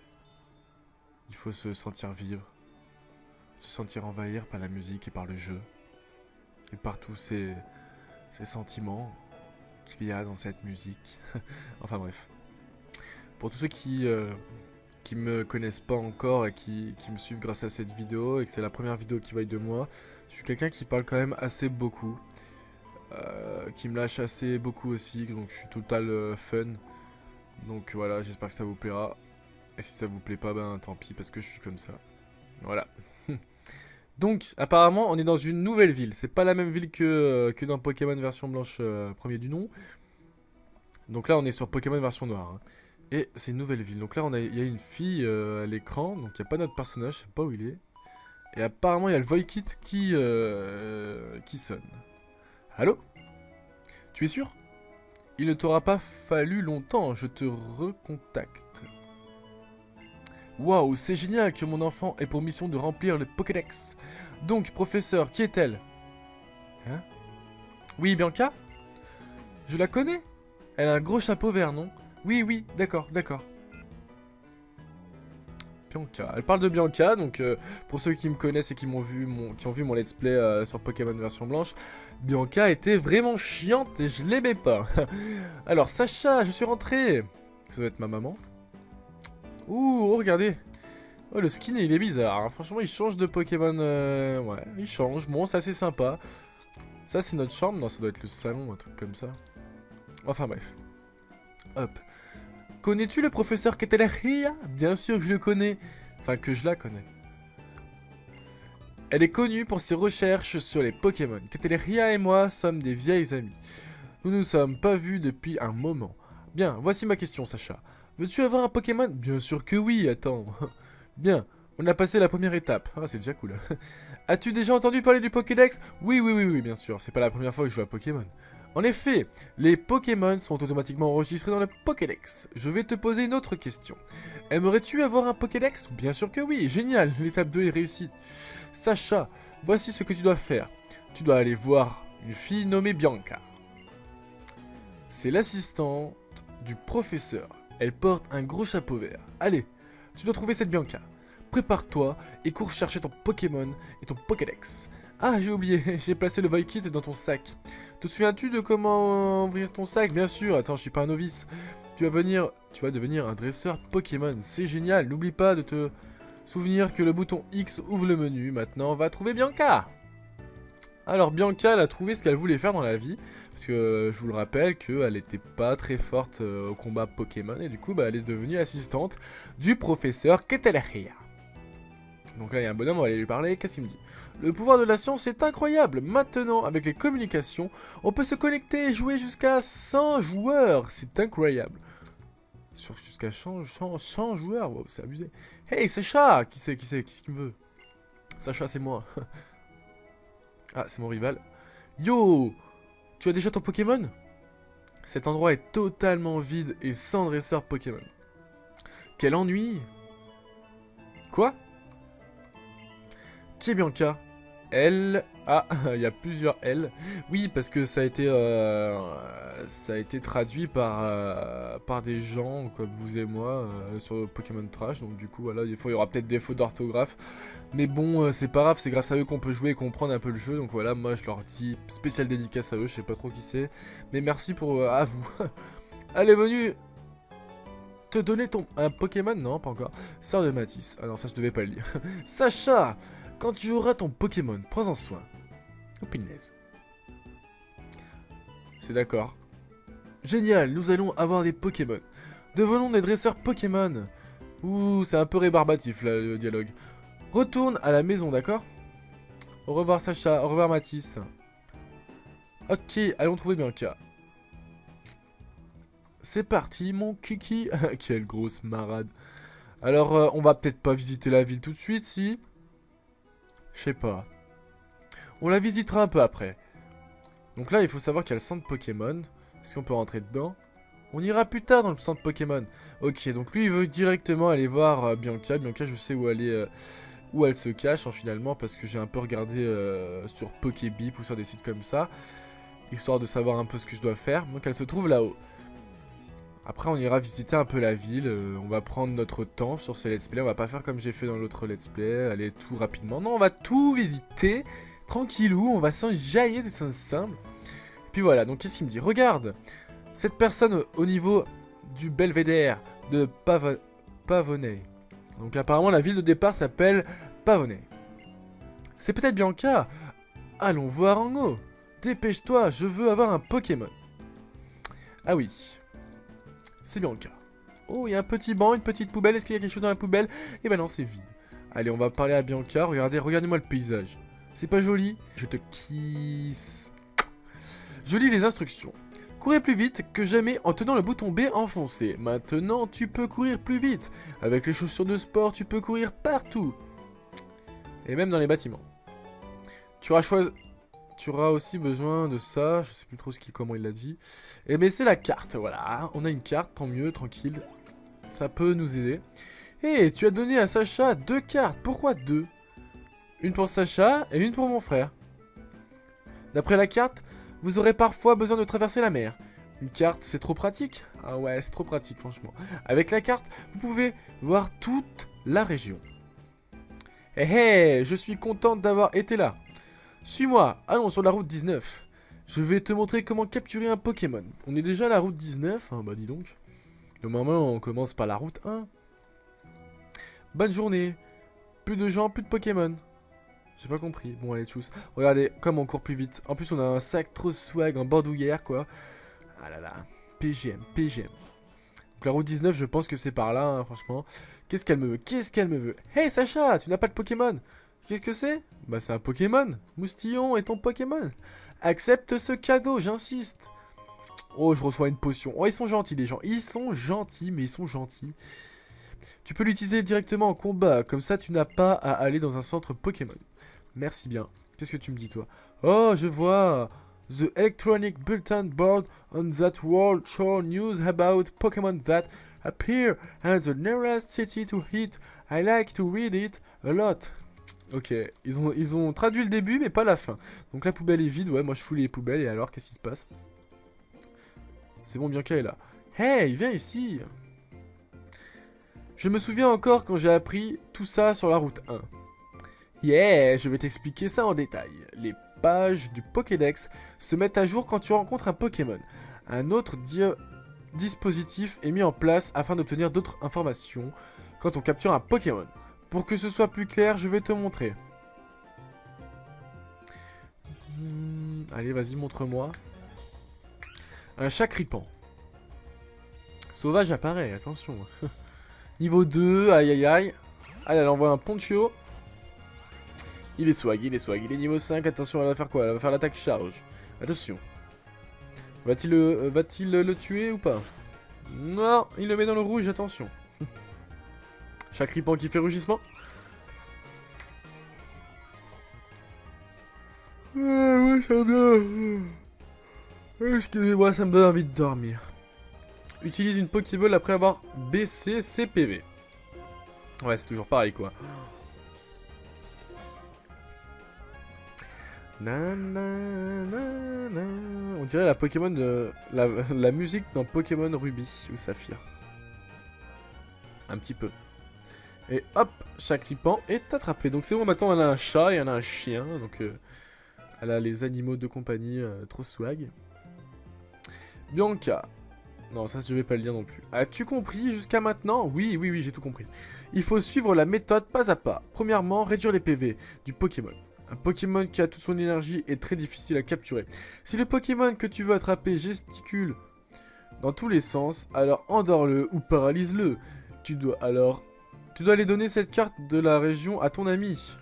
Speaker 1: Il faut se sentir vivre. Se sentir envahir par la musique et par le jeu. Et par tous ces sentiments qu'il y a dans cette musique. Enfin bref. Pour tous ceux qui me connaissent pas encore et qui me suivent grâce à cette vidéo et que c'est la première vidéo qui va être de moi, je suis quelqu'un qui parle quand même assez beaucoup. Qui me lâche assez beaucoup aussi, donc je suis total fun. Donc voilà, j'espère que ça vous plaira. Et si ça vous plaît pas, ben tant pis, parce que je suis comme ça. Voilà. Donc, apparemment, on est dans une nouvelle ville. C'est pas la même ville que dans Pokémon version blanche premier du nom. Donc là, on est sur Pokémon version noire. Hein. Et c'est une nouvelle ville. Donc là, il y a une fille à l'écran. Donc il n'y a pas notre personnage, je sais pas où il est. Et apparemment, il y a le Voikit qui sonne. Allô? Tu es sûr? Il ne t'aura pas fallu longtemps, je te recontacte. Waouh, c'est génial que mon enfant ait pour mission de remplir le Pokédex. Donc, professeur, qui est-elle? Hein? Oui, Bianca? Je la connais? Elle a un gros chapeau vert, non? Oui, d'accord. Bianca. Elle parle de Bianca, donc pour ceux qui me connaissent et qui ont vu mon let's play sur Pokémon version blanche, Bianca était vraiment chiante et je l'aimais pas. Alors Sacha, je suis rentré. Ça doit être ma maman. Ouh, oh, regardez. Oh, le skin il est bizarre, hein. Franchement il change de Pokémon, ouais, il change, bon c'est assez sympa. Ça c'est notre chambre, non ça doit être le salon, un truc comme ça. Enfin bref. Hop. Connais-tu le professeur Keteleria? Bien sûr que je le connais. Enfin, que je la connais. Elle est connue pour ses recherches sur les Pokémon. Keteleria et moi sommes des vieilles amies. Nous nous sommes pas vus depuis un moment. Bien, voici ma question, Sacha. Veux-tu avoir un Pokémon? Bien sûr que oui, attends. Bien, on a passé la première étape. Ah, c'est déjà cool. As-tu déjà entendu parler du Pokédex? Oui, bien sûr. C'est pas la première fois que je joue à Pokémon. En effet, les Pokémon sont automatiquement enregistrés dans le Pokédex. Je vais te poser une autre question. Aimerais-tu avoir un Pokédex? Bien sûr que oui, génial, l'étape 2 est réussie. Sacha, voici ce que tu dois faire. Tu dois aller voir une fille nommée Bianca. C'est l'assistante du professeur. Elle porte un gros chapeau vert. Allez, tu dois trouver cette Bianca. Prépare-toi et cours chercher ton Pokémon et ton Pokédex. Ah, j'ai oublié, j'ai placé le Voikit dans ton sac. Te souviens-tu de comment ouvrir ton sac? Bien sûr, attends, je suis pas un novice. Tu vas devenir un dresseur Pokémon, c'est génial. N'oublie pas de te souvenir que le bouton X ouvre le menu. Maintenant, on va trouver Bianca. Alors, Bianca, elle a trouvé ce qu'elle voulait faire dans la vie. Parce que, je vous le rappelle, qu'elle était pas très forte au combat Pokémon. Et du coup, elle est devenue assistante du professeur Keteleria. Donc là, il y a un bonhomme, on va aller lui parler. Qu'est-ce qu'il me dit? Le pouvoir de la science est incroyable. Maintenant, avec les communications, on peut se connecter et jouer jusqu'à 100 joueurs. C'est incroyable. Jusqu'à 100 joueurs, wow, c'est abusé. Hey, Sacha! Qui c'est? Qui me veut? Sacha, c'est moi. Ah, c'est mon rival. Yo! Tu as déjà ton Pokémon? Cet endroit est totalement vide et sans dresseur Pokémon. Quel ennui! Quoi? Qui est Bianca? Elle... Ah, il y a plusieurs L. Oui, parce que ça a été traduit par des gens comme vous et moi sur Pokémon Trash. Donc du coup, voilà, des fois, il y aura peut-être des fautes d'orthographe. Mais bon, c'est pas grave, c'est grâce à eux qu'on peut jouer et comprendre un peu le jeu. Donc voilà, moi, je leur dis spécial dédicace à eux, je sais pas trop qui c'est. Mais merci pour à vous. Elle est venue te donner un Pokémon? Non, pas encore. Sœur de Matisse. Ah non, ça, je devais pas le lire. Sacha! Quand tu auras ton Pokémon, prends-en soin. Oh punaise. C'est d'accord. Génial, nous allons avoir des Pokémon. Devenons des dresseurs Pokémon. Ouh, c'est un peu rébarbatif là, le dialogue. Retourne à la maison, d'accord? Au revoir Sacha, au revoir Matisse. Ok, allons trouver Bianca. C'est parti mon kiki. Quelle grosse marade. Alors, on va peut-être pas visiter la ville tout de suite, si? Je sais pas. On la visitera un peu après. Donc là, il faut savoir qu'il y a le centre Pokémon. Est-ce qu'on peut rentrer dedans? On ira plus tard dans le centre Pokémon. Ok, donc lui, il veut directement aller voir Bianca. Bianca, je sais où elle se cache, finalement, parce que j'ai un peu regardé sur Pokébip ou sur des sites comme ça, histoire de savoir un peu ce que je dois faire. Donc elle se trouve là-haut. Après, on ira visiter un peu la ville. On va prendre notre temps sur ce let's play. On va pas faire comme j'ai fait dans l'autre let's play, aller tout rapidement. Non, on va tout visiter. Tranquillou, on va s'enjailler de simple. Puis voilà, donc qu'est-ce qu'il me dit? Regarde, cette personne au niveau du belvédère de Pavoney. Donc apparemment la ville de départ s'appelle Pavoney. C'est peut-être Bianca. Allons voir en haut. Dépêche-toi, je veux avoir un Pokémon. Ah oui, c'est Bianca. Oh, il y a un petit banc, une petite poubelle. Est-ce qu'il y a quelque chose dans la poubelle? Eh ben non, c'est vide. Allez, on va parler à Bianca. Regardez-moi le paysage. C'est pas joli? Je te kiss. Je lis les instructions. Courez plus vite que jamais en tenant le bouton B enfoncé. Maintenant, tu peux courir plus vite. Avec les chaussures de sport, tu peux courir partout. Et même dans les bâtiments. Tu auras aussi besoin de ça. Je sais plus trop comment il l'a dit. Et mais c'est la carte, voilà. On a une carte, tant mieux, tranquille. Ça peut nous aider. Et tu as donné à Sacha 2 cartes. Pourquoi 2? Une pour Sacha et une pour mon frère. D'après la carte, vous aurez parfois besoin de traverser la mer. Une carte, c'est trop pratique. Ah ouais, c'est trop pratique, franchement. Avec la carte, vous pouvez voir toute la région. Hé hé, je suis contente d'avoir été là. Suis-moi, allons sur la route 19. Je vais te montrer comment capturer un Pokémon. On est déjà à la route 19, bah dis donc. Normalement, on commence par la route 1. Bonne journée. Plus de gens, plus de Pokémon. J'ai pas compris. Bon, allez, tchuss. Regardez, comme on court plus vite. En plus, on a un sac trop swag en bandoulière, quoi. Ah là là. PGM. Donc, la route 19, je pense que c'est par là, hein, franchement. Qu'est-ce qu'elle me veut? Hey, Sacha, tu n'as pas de Pokémon? Qu'est-ce que c'est? Bah, c'est un Pokémon. Moustillon est ton Pokémon. Accepte ce cadeau, j'insiste. Oh, je reçois une potion. Oh, ils sont gentils, les gens. Ils sont gentils, mais ils sont gentils. Tu peux l'utiliser directement en combat. Comme ça, tu n'as pas à aller dans un centre Pokémon. Merci bien. Qu'est-ce que tu me dis, toi? Oh, je vois. The electronic bulletin board on that world show news about Pokémon that appear at the nearest city to hit. I like to read it a lot. Ok, ils ont traduit le début, mais pas la fin. Donc la poubelle est vide. Ouais, moi je fouille les poubelles. Et alors, qu'est-ce qui se passe? C'est bon, Bianca est là. Hey, viens ici. Je me souviens encore quand j'ai appris tout ça sur la route 1. Yeah, je vais t'expliquer ça en détail. Les pages du Pokédex se mettent à jour quand tu rencontres un Pokémon. Un autre dispositif est mis en place afin d'obtenir d'autres informations quand on capture un Pokémon. Pour que ce soit plus clair, je vais te montrer. Allez, vas-y, montre-moi. Un Chacripan. Sauvage apparaît, attention. Niveau 2, aïe aïe aïe. Allez, elle envoie un Ponchio. Il est swag, il est niveau 5. Attention, elle va faire quoi? Elle va faire l'attaque charge. Attention. Va-t-il le tuer ou pas? Non, il le met dans le rouge, attention. Chakripan qui fait rugissement. Ouais, ça me donne... Excusez-moi, ça me donne envie de dormir. Utilise une Pokéball après avoir baissé ses PV. Ouais, c'est toujours pareil, quoi. On dirait la Pokémon de... La musique dans Pokémon Ruby ou Saphir. Un petit peu. Et hop, Chakripan est attrapé. Donc c'est bon, maintenant elle a un chat et elle a un chien. Donc elle a les animaux de compagnie, trop swag. Bianca. Non, ça je vais pas le dire non plus. As-tu compris jusqu'à maintenant? Oui, oui, oui, j'ai tout compris. Il faut suivre la méthode pas à pas. Premièrement, réduire les PV du Pokémon. Un Pokémon qui a toute son énergie est très difficile à capturer. Si le Pokémon que tu veux attraper gesticule dans tous les sens, alors endors-le ou paralyse-le. Tu dois aller donner cette carte de la région à ton ami.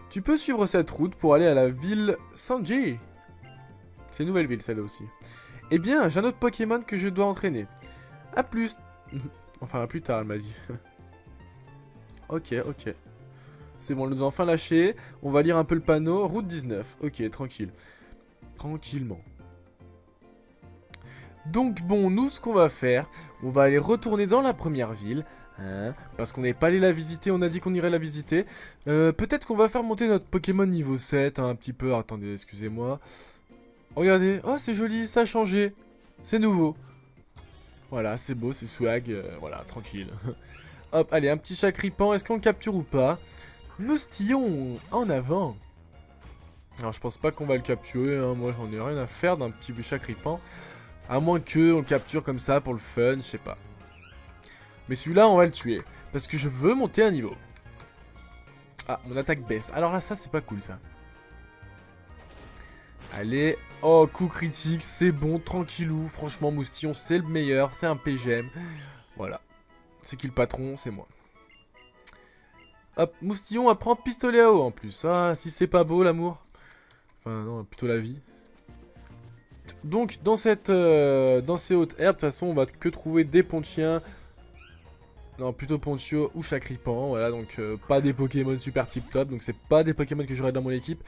Speaker 1: Tu peux suivre cette route pour aller à la ville Sanji. C'est une nouvelle ville celle-là aussi. Eh bien, j'ai un autre Pokémon que je dois entraîner. A plus. Enfin, à plus tard, elle m'a dit. Ok, ok. C'est bon, on nous a enfin lâché. On va lire un peu le panneau. Route 19. Ok, tranquille. Tranquillement. Donc bon, nous, ce qu'on va faire, on va aller retourner dans la première ville. Hein, parce qu'on n'est pas allé la visiter, on a dit qu'on irait la visiter. Peut-être qu'on va faire monter notre Pokémon niveau 7, hein, un petit peu. Attendez, excusez-moi. Regardez, oh c'est joli, ça a changé. C'est nouveau. Voilà, c'est beau, c'est swag, voilà, tranquille. Hop, allez, un petit Chakripan, est-ce qu'on le capture ou pas? Moustillon, en avant. Alors je pense pas qu'on va le capturer, hein. Moi j'en ai rien à faire d'un petit Chakripan. À moins que on le capture comme ça pour le fun, je sais pas. Mais celui-là, on va le tuer. Parce que je veux monter un niveau. Ah, mon attaque baisse. Alors là, ça, c'est pas cool, ça. Allez. Oh, coup critique, c'est bon, tranquillou. Franchement, Moustillon, c'est le meilleur. C'est un PGM. Voilà. C'est qui le patron? C'est moi. Hop, Moustillon apprend pistolet à eau, en plus. Ah, si c'est pas beau, l'amour. Enfin, non, plutôt la vie. Donc, dans ces hautes herbes, de toute façon, on va que trouver des ponts de chiens. Non, plutôt Ponchio ou Chakripan, voilà, donc pas des Pokémon super tip top, donc c'est pas des Pokémon que j'aurais dans mon équipe.